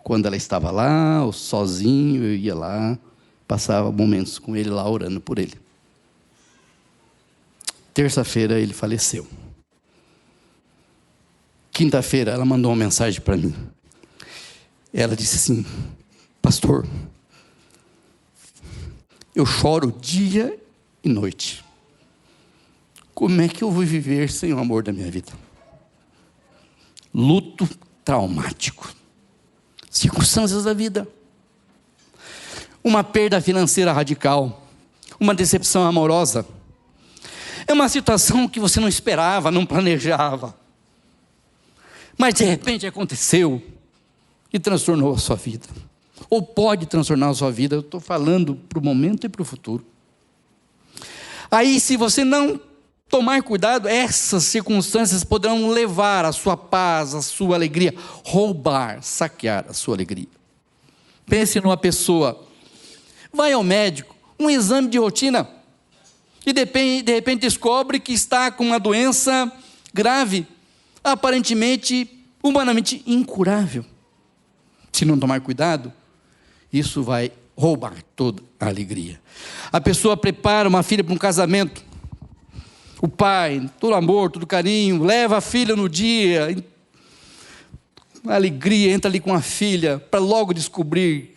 Quando ela estava lá, ou sozinho, eu ia lá, passava momentos com ele lá, orando por ele. Terça-feira ele faleceu. Quinta-feira ela mandou uma mensagem para mim. Ela disse assim, pastor, eu choro dia e noite. Como é que eu vou viver sem o amor da minha vida? Luto traumático. Circunstâncias da vida. Uma perda financeira radical. Uma decepção amorosa. É uma situação que você não esperava, não planejava. Mas de repente aconteceu e transtornou a sua vida. Ou pode transtornar a sua vida. Eu estou falando para o momento e para o futuro. Aí, se você não tomar cuidado, essas circunstâncias poderão levar a sua paz, a sua alegria, roubar, saquear a sua alegria. Pense numa pessoa, vai ao médico, um exame de rotina, e de repente descobre que está com uma doença grave, aparentemente, humanamente incurável. Se não tomar cuidado, isso vai roubar toda a alegria. A pessoa prepara uma filha para um casamento. O pai, todo amor, todo carinho, leva a filha no dia. A alegria, entra ali com a filha, para logo descobrir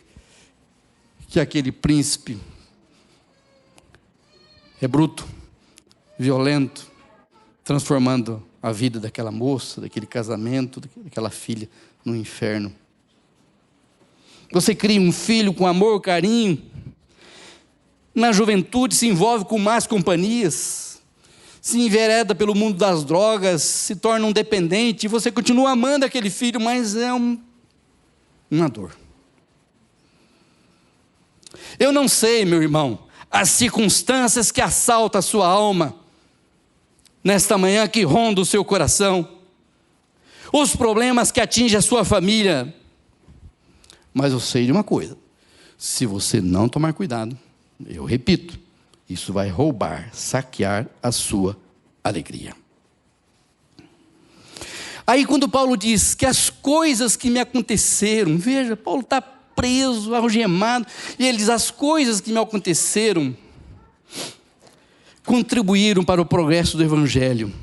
que aquele príncipe é bruto, violento, transformando a vida daquela moça, daquele casamento, daquela filha no inferno. Você cria um filho com amor, carinho, na juventude se envolve com más companhias, se envereda pelo mundo das drogas, se torna um dependente, e você continua amando aquele filho, mas é uma dor. Eu não sei, meu irmão, as circunstâncias que assaltam a sua alma, nesta manhã que ronda o seu coração, os problemas que atingem a sua família, mas eu sei de uma coisa: se você não tomar cuidado, eu repito, isso vai roubar, saquear a sua alegria. Aí quando Paulo diz que as coisas que me aconteceram, veja, Paulo está preso, algemado, e ele diz: as coisas que me aconteceram contribuíram para o progresso do Evangelho.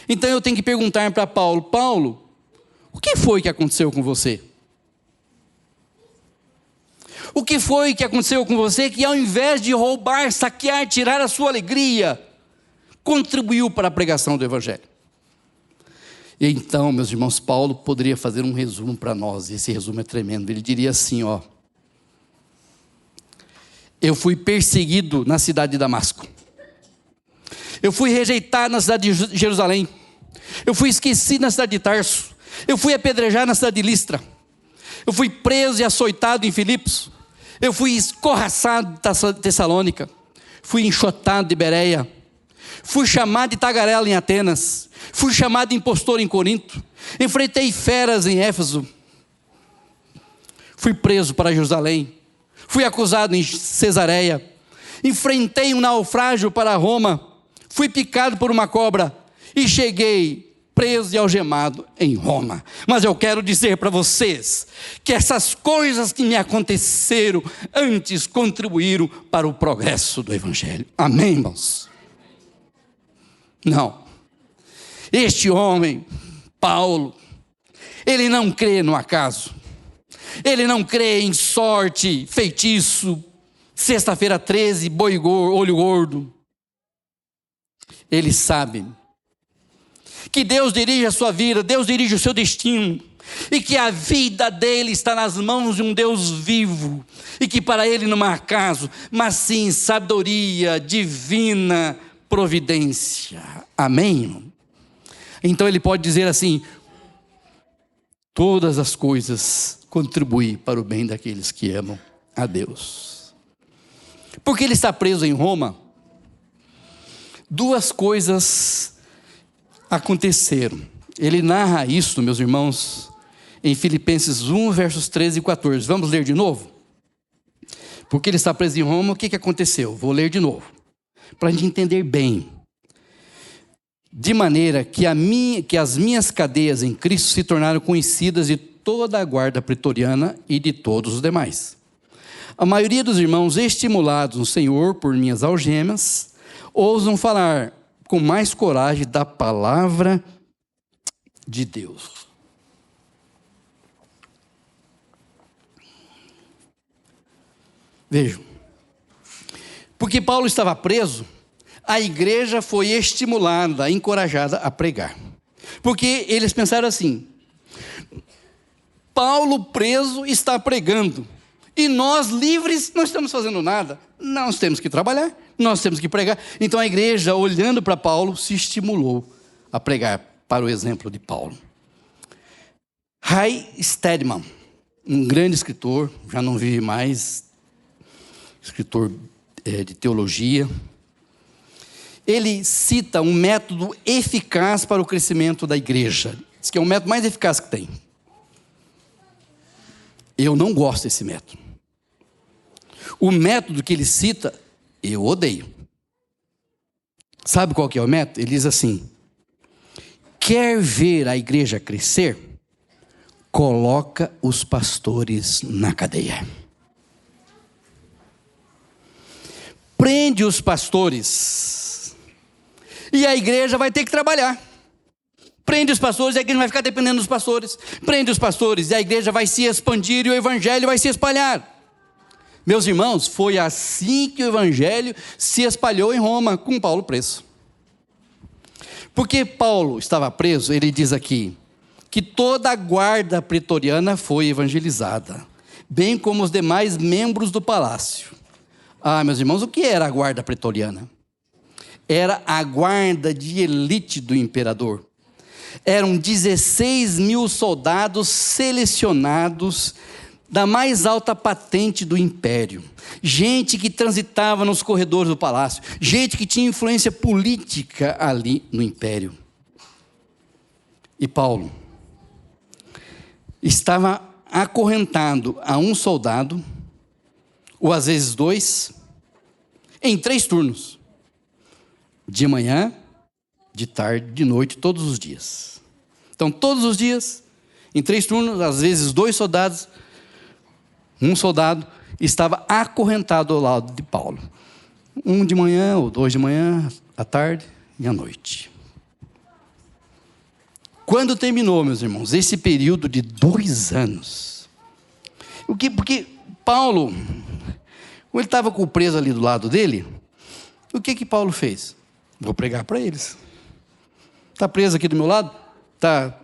Então eu tenho que perguntar para Paulo: Paulo, o que foi que aconteceu com você? O que foi que aconteceu com você que, ao invés de roubar, saquear, tirar a sua alegria, contribuiu para a pregação do Evangelho? E então, meus irmãos, Paulo poderia fazer um resumo para nós, e esse resumo é tremendo. Ele diria assim: eu fui perseguido na cidade de Damasco, eu fui rejeitado na cidade de Jerusalém, eu fui esquecido na cidade de Tarso, eu fui apedrejado na cidade de Listra, eu fui preso e açoitado em Filipos, eu fui escorraçado de Tessalônica, fui enxotado de Bereia, fui chamado de tagarela em Atenas, fui chamado de impostor em Corinto, enfrentei feras em Éfeso, fui preso para Jerusalém, fui acusado em Cesareia, enfrentei um naufrágio para Roma, fui picado por uma cobra e cheguei preso e algemado em Roma. Mas eu quero dizer para vocês que essas coisas que me aconteceram antes contribuíram para o progresso do Evangelho. Amém, irmãos? Não. Este homem, Paulo, ele não crê no acaso, ele não crê em sorte, feitiço, sexta-feira 13, olho gordo. Ele sabe que Deus dirige a sua vida, Deus dirige o seu destino, e que a vida dele está nas mãos de um Deus vivo, e que para ele não há acaso, mas sim sabedoria, divina providência. Amém? Então ele pode dizer assim: todas as coisas contribuem para o bem daqueles que amam a Deus. Porque ele está preso em Roma, duas coisas aconteceram. Ele narra isso, meus irmãos, em Filipenses 1, versos 13 e 14. Vamos ler de novo? Porque ele está preso em Roma, o que aconteceu? Vou ler de novo, para a gente entender bem. De maneira que as minhas cadeias em Cristo se tornaram conhecidas de toda a guarda pretoriana e de todos os demais. A maioria dos irmãos, estimulados no Senhor por minhas algemas, ousam falar com mais coragem da palavra de Deus. Vejam, porque Paulo estava preso, a igreja foi estimulada, encorajada a pregar. Porque eles pensaram assim: Paulo preso está pregando, e nós livres não estamos fazendo nada. Nós temos que trabalhar, nós temos que pregar. Então a igreja, olhando para Paulo, se estimulou a pregar para o exemplo de Paulo. Ray Stedman, um grande escritor, já não vive mais, escritor de teologia, ele cita um método eficaz para o crescimento da igreja. Diz que é o método mais eficaz que tem. Eu não gosto desse método. O método que ele cita, eu odeio. Sabe qual que é o método? Ele diz assim: quer ver a igreja crescer? Coloca os pastores na cadeia. prende os pastores. E a igreja vai ter que trabalhar. Prende os pastores e a igreja vai ficar dependendo dos pastores. Prende os pastores e a igreja vai se expandir e o evangelho vai se espalhar. Meus irmãos, foi assim que o evangelho se espalhou em Roma, com Paulo preso. Porque Paulo estava preso, ele diz aqui, que toda a guarda pretoriana foi evangelizada, bem como os demais membros do palácio. Meus irmãos, o que era a guarda pretoriana? Era a guarda de elite do imperador. Eram 16.000 soldados selecionados da mais alta patente do império. Gente que transitava nos corredores do palácio. Gente que tinha influência política ali no império. E Paulo estava acorrentado a um soldado, ou às vezes 2, em 3 turnos. De manhã, de tarde, de noite, todos os dias. Então, todos os dias, em 3 turnos, às vezes 2 soldados, um soldado estava acorrentado ao lado de Paulo. Um de manhã, ou 2 de manhã, à tarde e à noite. Quando terminou, meus irmãos, esse período de 2 anos, porque Paulo, quando ele estava com o preso ali do lado dele, o que Paulo fez? Vou pregar para eles. Está preso aqui do meu lado? Está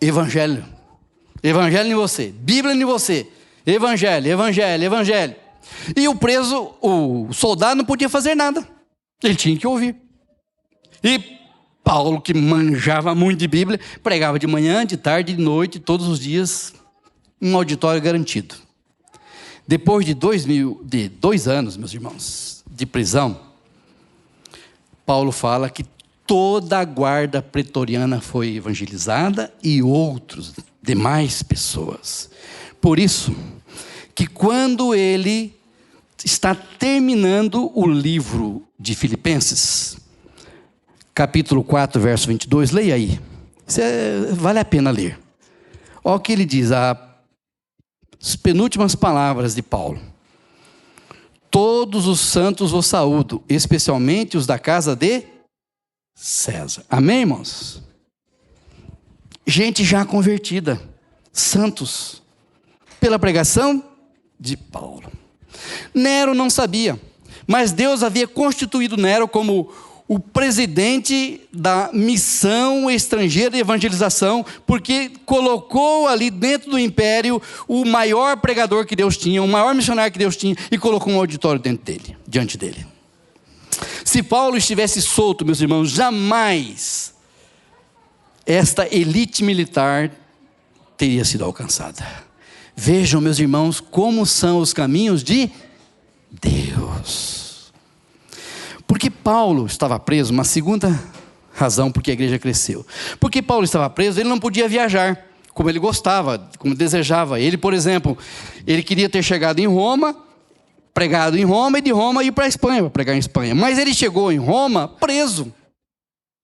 evangelho. Evangelho em você. Bíblia em você. Evangelho, evangelho, evangelho. E o preso, o soldado não podia fazer nada. Ele tinha que ouvir. E Paulo, que manjava muito de Bíblia, pregava de manhã, de tarde, de noite, todos os dias, um auditório garantido. Depois de 2 anos, meus irmãos, de prisão, Paulo fala que toda a guarda pretoriana foi evangelizada e outros demais pessoas. Por isso, que quando ele está terminando o livro de Filipenses, capítulo 4, verso 22, leia aí. Vale a pena ler. Olha o que ele diz, as penúltimas palavras de Paulo. Todos os santos vos saúdo, especialmente os da casa de César. Amém, irmãos? Gente já convertida, santos, pela pregação de Paulo. Nero não sabia, mas Deus havia constituído Nero como o presidente da missão estrangeira de evangelização, porque colocou ali dentro do império o maior pregador que Deus tinha, o maior missionário que Deus tinha, e colocou um auditório diante dele. Se Paulo estivesse solto, meus irmãos, jamais esta elite militar teria sido alcançada. Vejam, meus irmãos, como são os caminhos de Deus. Porque Paulo estava preso, uma segunda razão porque a igreja cresceu. Porque Paulo estava preso, ele não podia viajar como ele gostava, como desejava. Ele, por exemplo, ele queria ter chegado em Roma, pregado em Roma, e de Roma ir para a Espanha, para pregar em Espanha. Mas ele chegou em Roma preso,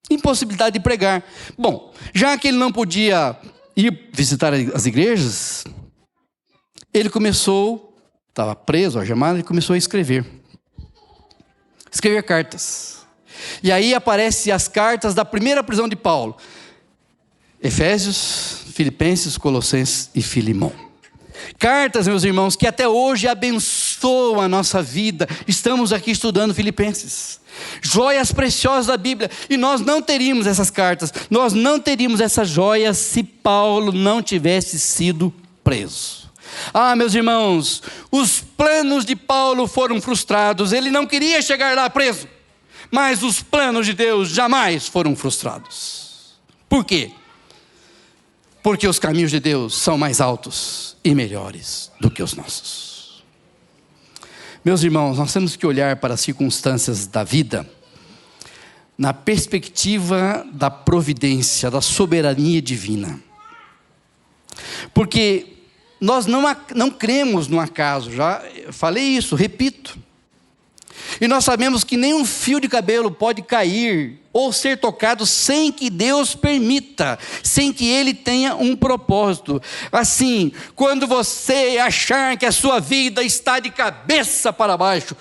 impossibilidade de pregar. Bom, já que ele não podia ir visitar as igrejas, ele começou, estava preso, algemado, ele começou a escrever cartas. E aí aparecem as cartas da primeira prisão de Paulo: Efésios, Filipenses, Colossenses e Filemão. Cartas, meus irmãos, que até hoje abençoam a nossa vida. Estamos aqui estudando Filipenses, joias preciosas da Bíblia, e nós não teríamos essas cartas, nós não teríamos essas joias se Paulo não tivesse sido preso. Meus irmãos, os planos de Paulo foram frustrados. Ele não queria chegar lá preso, mas os planos de Deus jamais foram frustrados. Por quê? Porque os caminhos de Deus são mais altos e melhores do que os nossos. Meus irmãos, nós temos que olhar para as circunstâncias da vida na perspectiva da providência, da soberania divina. Porque nós não cremos no acaso, já falei isso, repito. E nós sabemos que nenhum fio de cabelo pode cair ou ser tocado sem que Deus permita, sem que Ele tenha um propósito. Assim, quando você achar que a sua vida está de cabeça para baixo,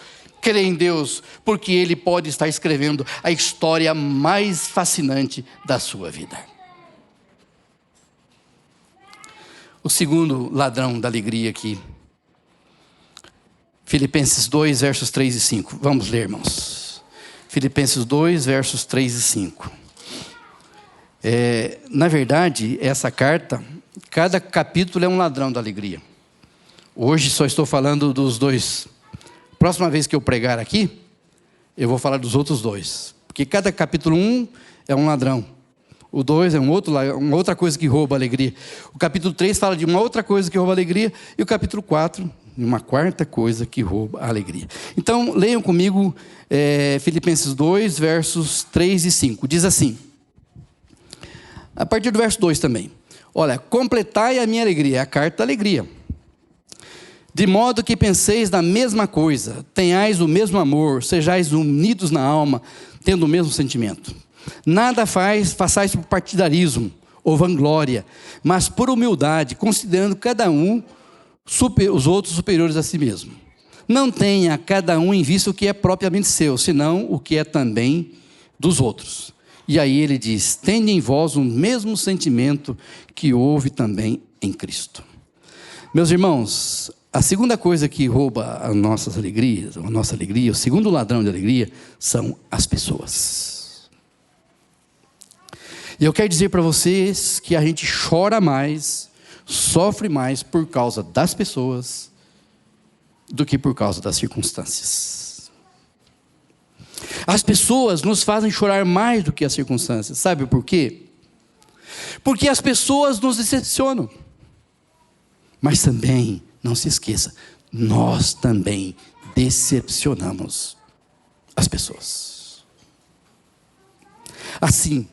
Crê em Deus, porque Ele pode estar escrevendo a história mais fascinante da sua vida. O segundo ladrão da alegria aqui. Filipenses 2, versos 3 e 5. Vamos ler, irmãos. Filipenses 2, versos 3 e 5. Na verdade, essa carta, cada capítulo é um ladrão da alegria. Hoje só estou falando dos dois. Próxima vez que eu pregar aqui, eu vou falar dos outros dois. Porque cada capítulo 1 é um ladrão. O 2 é uma outra coisa que rouba a alegria. O capítulo 3 fala de uma outra coisa que rouba a alegria. E o capítulo 4, uma quarta coisa que rouba a alegria. Então, leiam comigo Filipenses 2, versos 3 e 5. Diz assim, a partir do verso 2 também. Olha, completai a minha alegria, é a carta da alegria. De modo que penseis na mesma coisa, tenhais o mesmo amor, sejais unidos na alma, tendo o mesmo sentimento. Nada façais por partidarismo ou vanglória, mas por humildade, considerando cada um os outros superiores a si mesmo. Não tenha cada um em vista o que é propriamente seu, senão o que é também dos outros. E aí ele diz, tende em vós o mesmo sentimento que houve também em Cristo. Meus irmãos, a segunda coisa que rouba as nossas alegrias, a nossa alegria, o segundo ladrão de alegria, são as pessoas. E eu quero dizer para vocês que a gente chora mais, sofre mais por causa das pessoas do que por causa das circunstâncias. As pessoas nos fazem chorar mais do que as circunstâncias. Sabe por quê? Porque as pessoas nos decepcionam. Mas também, não se esqueça, nós também decepcionamos as pessoas. Assim,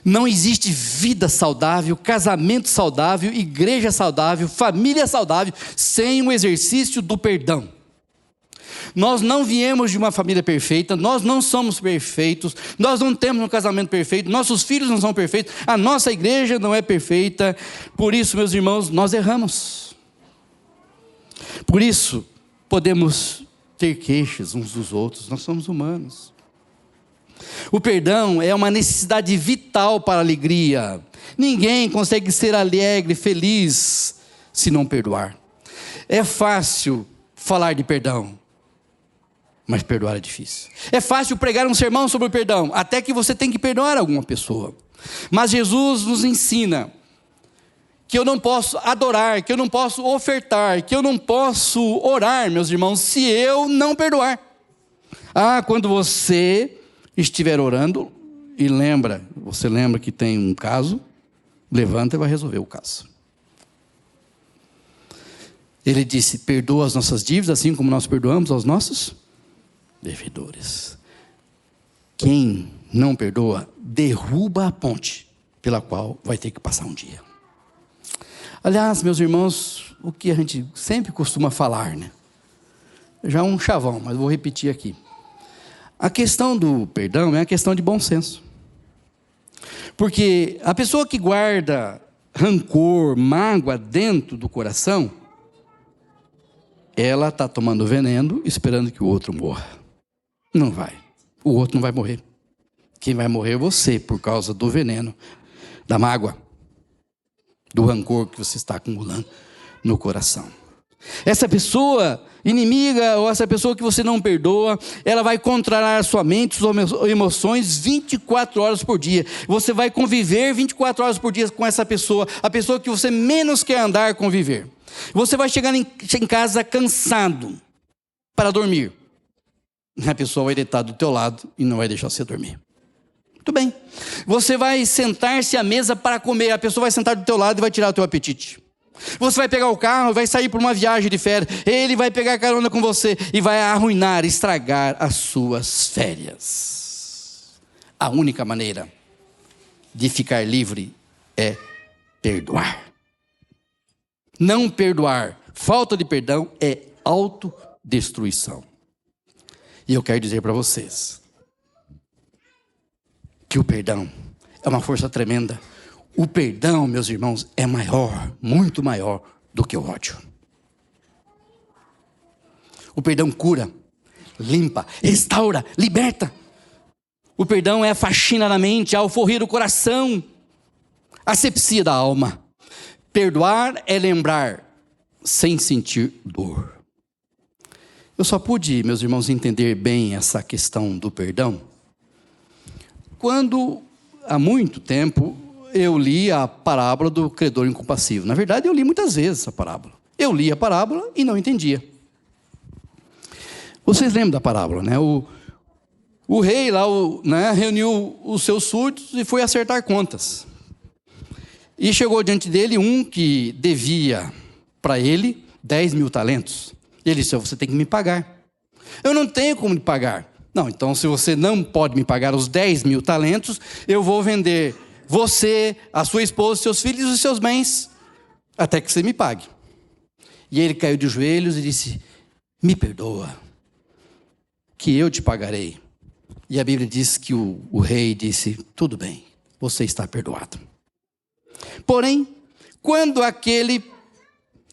não existe vida saudável, casamento saudável, igreja saudável, família saudável, sem o exercício do perdão. Nós não viemos de uma família perfeita, nós não somos perfeitos, nós não temos um casamento perfeito, nossos filhos não são perfeitos, a nossa igreja não é perfeita. Por isso, meus irmãos, nós erramos. Por isso, podemos ter queixas uns dos outros, nós somos humanos. O perdão é uma necessidade vital para a alegria. Ninguém consegue ser alegre, feliz, se não perdoar. É fácil falar de perdão, mas perdoar é difícil. É fácil pregar um sermão sobre o perdão, até que você tem que perdoar alguma pessoa. Mas Jesus nos ensina que eu não posso adorar, que eu não posso ofertar, que eu não posso orar, meus irmãos, se eu não perdoar. Quando você estiver orando e você lembra que tem um caso, levanta e vai resolver o caso. Ele disse, perdoa as nossas dívidas, assim como nós perdoamos aos nossos devedores. Quem não perdoa, derruba a ponte pela qual vai ter que passar um dia. Aliás, meus irmãos, o que a gente sempre costuma falar, né? Já um chavão, mas vou repetir aqui. A questão do perdão é uma questão de bom senso. Porque a pessoa que guarda rancor, mágoa dentro do coração, ela está tomando veneno, esperando que o outro morra. Não vai. O outro não vai morrer. Quem vai morrer é você, por causa do veneno, da mágoa, do rancor que você está acumulando no coração. Essa pessoa inimiga, ou essa pessoa que você não perdoa, ela vai controlar a sua mente, suas emoções 24 horas por dia. Você vai conviver 24 horas por dia com essa pessoa, a pessoa que você menos quer andar conviver. Você vai chegar em casa cansado para dormir. A pessoa vai deitar do teu lado e não vai deixar você dormir. Muito bem. Você vai sentar-se à mesa para comer, a pessoa vai sentar do teu lado e vai tirar o teu apetite. Você vai pegar o carro, vai sair por uma viagem de férias, ele vai pegar carona com você e vai arruinar, estragar as suas férias. A única maneira de ficar livre é perdoar. Não perdoar, falta de perdão é autodestruição. E eu quero dizer para vocês que o perdão é uma força tremenda. O perdão, meus irmãos, é maior, muito maior do que o ódio. O perdão cura, limpa, restaura, liberta. O perdão é a faxina da mente, a alforria do coração, a asepsia da alma. Perdoar é lembrar sem sentir dor. Eu só pude, meus irmãos, entender bem essa questão do perdão quando, há muito tempo, eu li a parábola do credor incompassivo. Na verdade, eu li muitas vezes essa parábola. Eu li a parábola e não entendia. Vocês lembram da parábola, né? O rei lá, reuniu os seus súditos e foi acertar contas. E chegou diante dele um que devia para ele 10.000 talentos. Ele disse: você tem que me pagar. Eu não tenho como me pagar. Não, então se você não pode me pagar os 10.000 talentos, eu vou vender você, a sua esposa, seus filhos e os seus bens, até que você me pague. E ele caiu de joelhos e disse: me perdoa, que eu te pagarei. E a Bíblia diz que o rei disse: tudo bem, você está perdoado. Porém, quando aquele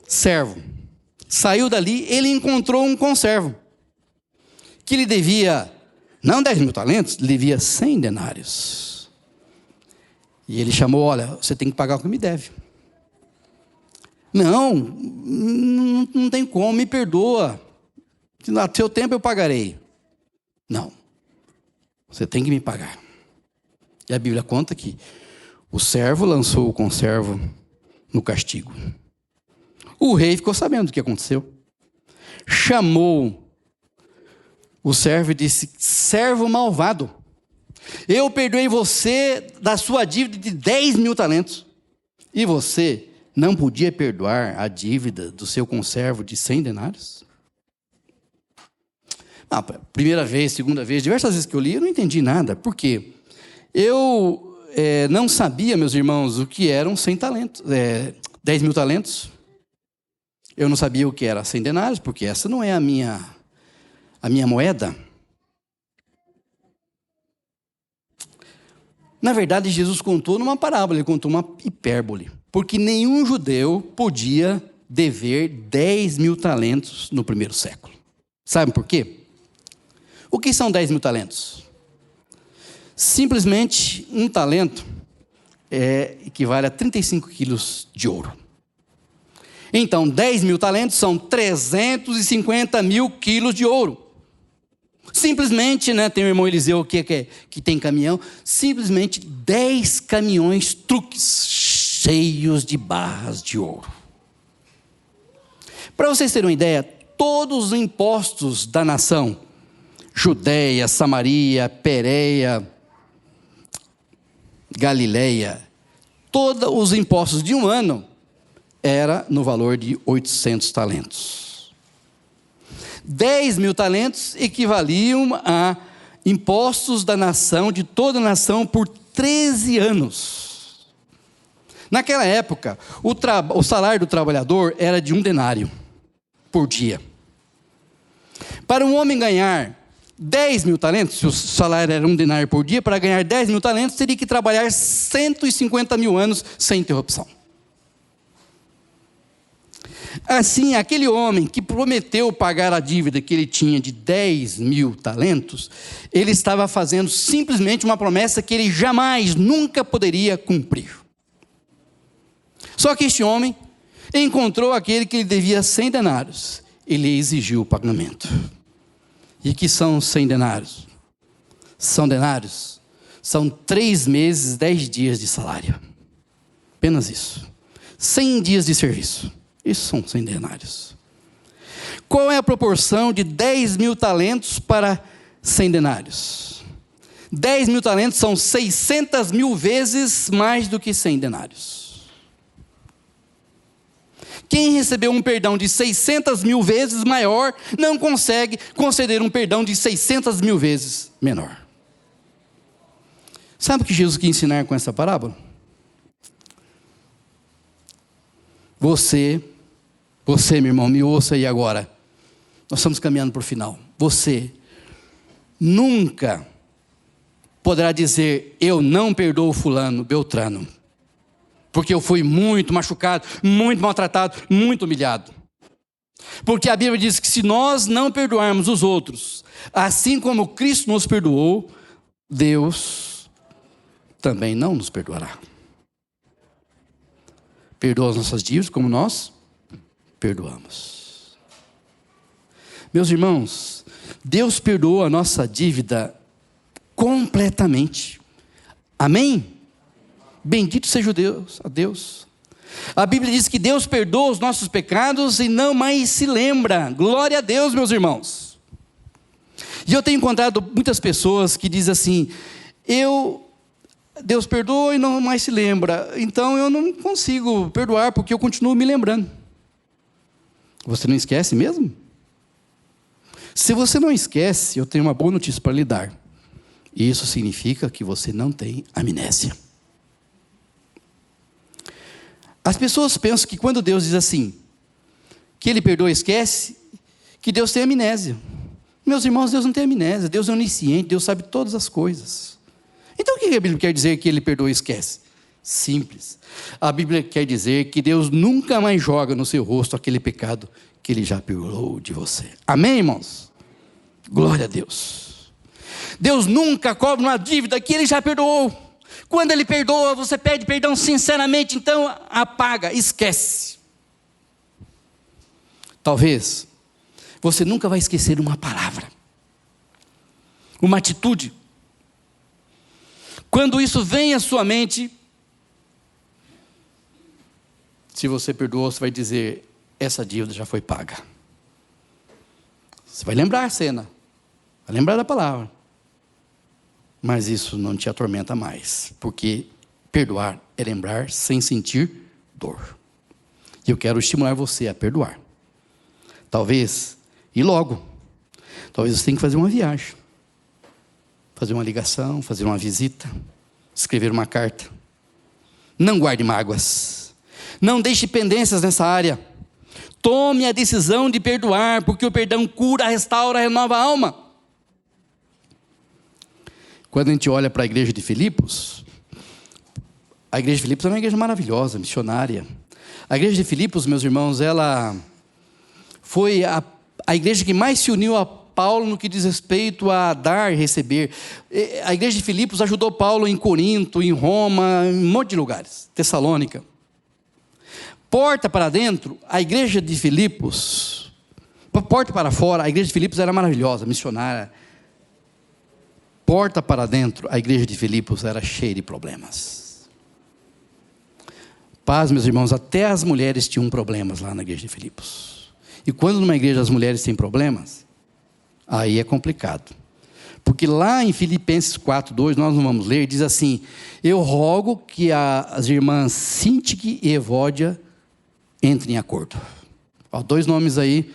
servo saiu dali, ele encontrou um conservo, que lhe devia, não 10.000 talentos, lhe devia 100 denários. E ele chamou: olha, você tem que pagar o que me deve. Não tem como, me perdoa. No seu tempo eu pagarei. Não, você tem que me pagar. E a Bíblia conta que o servo lançou o conservo no castigo. O rei ficou sabendo do que aconteceu. Chamou o servo e disse: servo malvado, eu perdoei você da sua dívida de 10.000 talentos. E você não podia perdoar a dívida do seu conservo de 100 denários? Primeira vez, segunda vez, diversas vezes que eu li, eu não entendi nada. Por quê? Eu não sabia, meus irmãos, o que eram 100 talentos, 10.000 talentos. Eu não sabia o que era 100 denários, porque essa não é a minha moeda. Na verdade, Jesus contou numa parábola, ele contou uma hipérbole. Porque nenhum judeu podia dever 10.000 talentos no primeiro século. Sabe por quê? O que são 10.000 talentos? Simplesmente um talento equivale a 35 quilos de ouro. Então, 10.000 talentos são 350.000 quilos de ouro. Simplesmente, tem o irmão Eliseu que tem caminhão, simplesmente 10 caminhões truques cheios de barras de ouro. Para vocês terem uma ideia, todos os impostos da nação, Judeia, Samaria, Pérea, Galileia, todos os impostos de um ano era no valor de 800 talentos. 10.000 talentos equivaliam a impostos da nação, de toda a nação, por 13 anos. Naquela época, o salário do trabalhador era de 1 denário por dia. Para um homem ganhar 10.000 talentos, se o salário era 1 denário por dia, para ganhar 10.000 talentos, teria que trabalhar 150.000 anos sem interrupção. Assim, aquele homem que prometeu pagar a dívida que ele tinha de 10.000 talentos, ele estava fazendo simplesmente uma promessa que ele jamais, nunca poderia cumprir. Só que este homem encontrou aquele que lhe devia 100 denários. Ele exigiu o pagamento. E que são 100 denários? São denários? São 3 meses, 10 dias de salário. Apenas isso. 100 dias de serviço. Isso são 100 denários. Qual é a proporção de 10.000 talentos para 100 denários? 10.000 talentos são 600.000 vezes mais do que 100 denários. Quem recebeu um perdão de 600.000 vezes maior, não consegue conceder um perdão de 600.000 vezes menor. Sabe o que Jesus quis ensinar com essa parábola? Você, meu irmão, me ouça aí agora. Nós estamos caminhando para o final. Você nunca poderá dizer: eu não perdoo fulano, Beltrano, porque eu fui muito machucado, muito maltratado, muito humilhado. Porque a Bíblia diz que se nós não perdoarmos os outros Assim como Cristo nos perdoou, Deus também não nos perdoará. Perdoa as nossas dívidas como nós perdoamos. Meus irmãos, Deus perdoou a nossa dívida completamente. Amém? Bendito seja Deus, a Deus. A Bíblia diz que Deus perdoa os nossos pecados e não mais se lembra. Glória a Deus, meus irmãos. E eu tenho encontrado muitas pessoas que dizem assim: Deus perdoa e não mais se lembra, então eu não consigo perdoar porque eu continuo me lembrando. Você não esquece mesmo? Se você não esquece, eu tenho uma boa notícia para lhe dar. Isso significa que você não tem amnésia. As pessoas pensam que quando Deus diz assim, que Ele perdoa e esquece, que Deus tem amnésia. Meus irmãos, Deus não tem amnésia, Deus é onisciente, Deus sabe todas as coisas. Então o que a Bíblia quer dizer que Ele perdoa e esquece? Simples. A Bíblia quer dizer que Deus nunca mais joga no seu rosto aquele pecado que Ele já perdoou de você. Amém, irmãos? Glória a Deus. Deus nunca cobra uma dívida que Ele já perdoou. Quando Ele perdoa, você pede perdão sinceramente, então apaga, esquece. Talvez você nunca vai esquecer uma palavra, uma atitude. Quando isso vem à sua mente, se você perdoou, você vai dizer: essa dívida já foi paga. Você vai lembrar a cena, vai lembrar da palavra. Mas isso não te atormenta mais, porque perdoar é lembrar sem sentir dor. E eu quero estimular você a perdoar. Talvez, e logo, talvez você tenha que fazer uma viagem, fazer uma ligação, fazer uma visita, escrever uma carta. Não guarde mágoas, não deixe pendências nessa área. Tome a decisão de perdoar, porque o perdão cura, restaura, renova a alma. Quando a gente olha para a igreja de Filipos, a igreja de Filipos é uma igreja maravilhosa, missionária. A igreja de Filipos, meus irmãos, ela foi a igreja que mais se uniu a Paulo no que diz respeito a dar e receber. A igreja de Filipos ajudou Paulo em Corinto, em Roma, em um monte de lugares, Tessalônica. Porta para dentro, a igreja de Filipos, porta para fora, a igreja de Filipos era maravilhosa, missionária. Porta para dentro, a igreja de Filipos era cheia de problemas. Paz, meus irmãos, até as mulheres tinham problemas lá na igreja de Filipos. E quando numa igreja as mulheres têm problemas, aí é complicado. Porque lá em Filipenses 4:2, nós não vamos ler, diz assim: eu rogo que as irmãs Sintique e Evódia entrem em acordo. Ó, 2 nomes aí,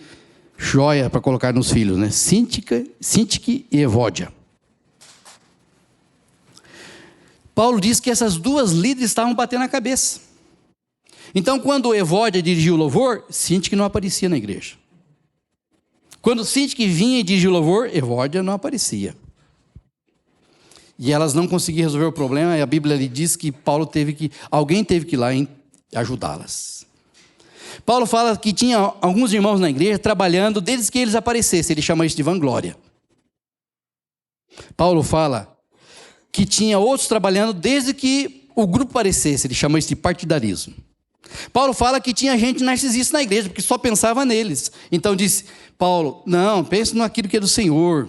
joia para colocar nos filhos, né? Sintique e Evódia. Paulo diz que essas 2 líderes estavam batendo a cabeça. Então, quando Evódia dirigia o louvor, Sintique não aparecia na igreja. Quando Sintique vinha e dirigia o louvor, Evódia não aparecia. E elas não conseguiam resolver o problema, e a Bíblia lhe diz que alguém teve que ir lá ajudá-las. Paulo fala que tinha alguns irmãos na igreja trabalhando desde que eles aparecessem, ele chama isso de vanglória. Paulo fala que tinha outros trabalhando desde que o grupo aparecesse, ele chama isso de partidarismo. Paulo fala que tinha gente narcisista na igreja, porque só pensava neles. Então disse Paulo: não, pense naquilo que é do Senhor.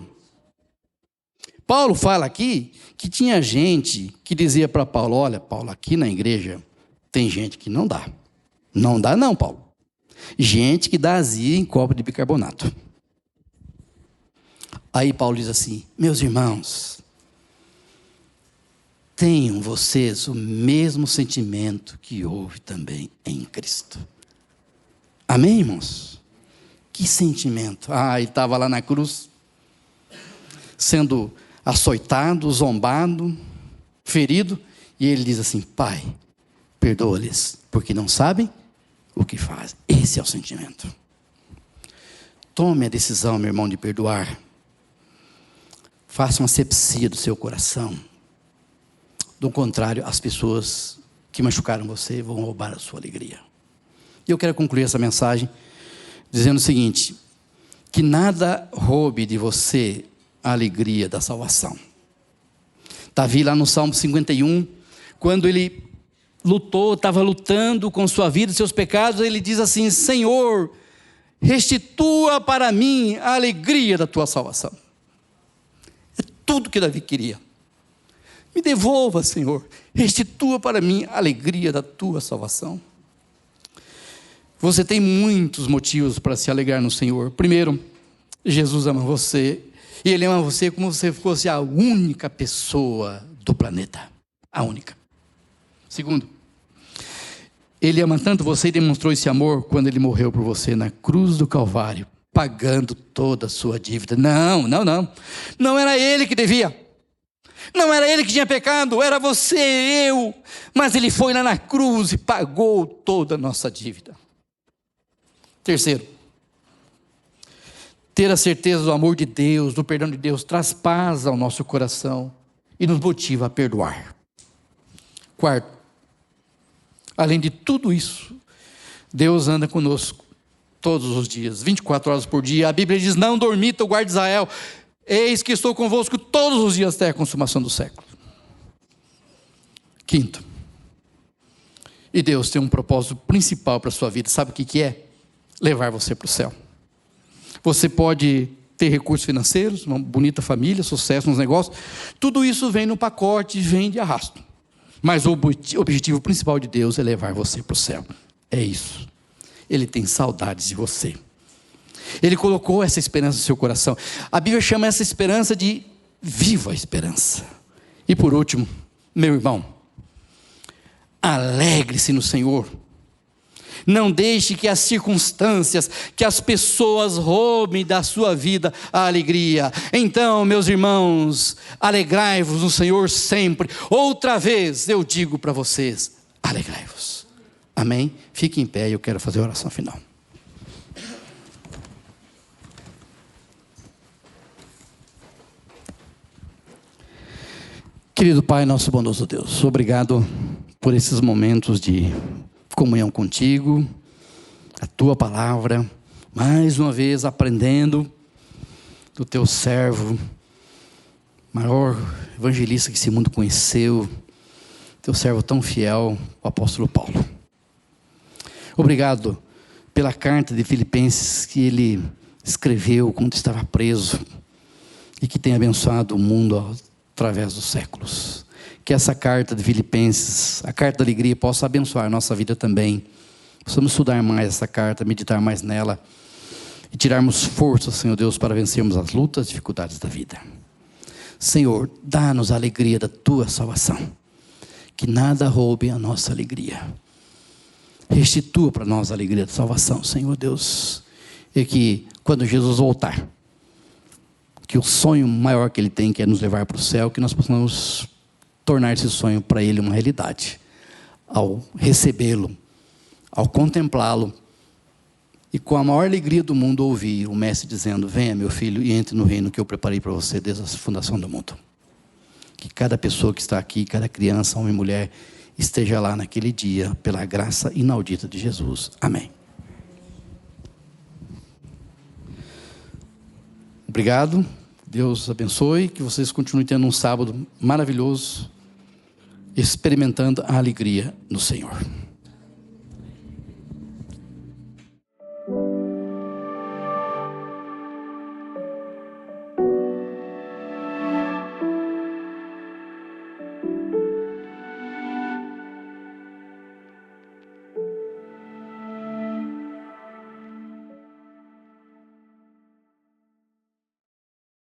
Paulo fala aqui que tinha gente que dizia para Paulo: olha, Paulo, aqui na igreja tem gente que não dá. Não dá não, Paulo. Gente que dá azia em copo de bicarbonato. Aí Paulo diz assim: meus irmãos, tenham vocês o mesmo sentimento que houve também em Cristo. Amém, irmãos? Que sentimento? Ele estava lá na cruz, sendo açoitado, zombado, ferido, e ele diz assim: Pai, perdoa-lhes, porque não sabem o que fazem. Esse é o sentimento. Tome a decisão, meu irmão, de perdoar. Faça uma asepsia do seu coração. Do contrário, as pessoas que machucaram você vão roubar a sua alegria. E eu quero concluir essa mensagem dizendo o seguinte: que nada roube de você a alegria da salvação. Davi, lá no Salmo 51, quando ele estava lutando com sua vida e seus pecados, ele diz assim: Senhor, restitua para mim a alegria da tua salvação. É tudo que Davi queria. Me devolva, Senhor, restitua para mim a alegria da tua salvação. Você tem muitos motivos para se alegrar no Senhor. Primeiro, Jesus ama você, e Ele ama você como se você fosse a única pessoa do planeta. A única. Segundo, Ele ama tanto você e demonstrou esse amor quando Ele morreu por você na cruz do Calvário, pagando toda a sua dívida. Não era Ele que devia. Não era Ele que tinha pecado, era você, eu. Mas Ele foi lá na cruz e pagou toda a nossa dívida. Terceiro, ter a certeza do amor de Deus, do perdão de Deus, traz paz ao nosso coração e nos motiva a perdoar. Quarto, além de tudo isso, Deus anda conosco todos os dias, 24 horas por dia. A Bíblia diz: não dormita o guarda de Israel, eis que estou convosco todos os dias até a consumação do século. Quinto, e Deus tem um propósito principal para a sua vida. Sabe o que é? Levar você para o céu. Você pode ter recursos financeiros, uma bonita família, sucesso nos negócios, tudo isso vem no pacote, vem de arrasto. Mas o objetivo principal de Deus é levar você para o céu. É isso. Ele tem saudades de você. Ele colocou essa esperança no seu coração. A Bíblia chama essa esperança de viva esperança. E por último, meu irmão, alegre-se no Senhor. Não deixe que as circunstâncias, que as pessoas roubem da sua vida a alegria. Então, meus irmãos, alegrai-vos no Senhor sempre. Outra vez eu digo para vocês, alegrai-vos. Amém? Fique em pé e eu quero fazer a oração final. Querido Pai, nosso bondoso Deus, obrigado por esses momentos de comunhão contigo, a tua palavra, mais uma vez aprendendo do teu servo, maior evangelista que esse mundo conheceu, teu servo tão fiel, o apóstolo Paulo. Obrigado pela carta de Filipenses que ele escreveu quando estava preso e que tem abençoado o mundo através dos séculos. Que essa carta de Filipenses, a carta da alegria, possa abençoar a nossa vida também. Possamos estudar mais essa carta, meditar mais nela e tirarmos força, Senhor Deus, para vencermos as lutas e dificuldades da vida. Senhor, dá-nos a alegria da tua salvação. Que nada roube a nossa alegria. Restitua para nós a alegria da salvação, Senhor Deus. E que quando Jesus voltar, que o sonho maior que Ele tem, que é nos levar para o céu, que nós possamos tornar esse sonho para Ele uma realidade, ao recebê-lo, ao contemplá-lo, e com a maior alegria do mundo ouvir o Mestre dizendo: venha meu filho e entre no reino que eu preparei para você desde a fundação do mundo. Que cada pessoa que está aqui, cada criança, homem e mulher, esteja lá naquele dia, pela graça inaudita de Jesus. Amém. Obrigado. Deus abençoe, que vocês continuem tendo um sábado maravilhoso, experimentando a alegria no Senhor.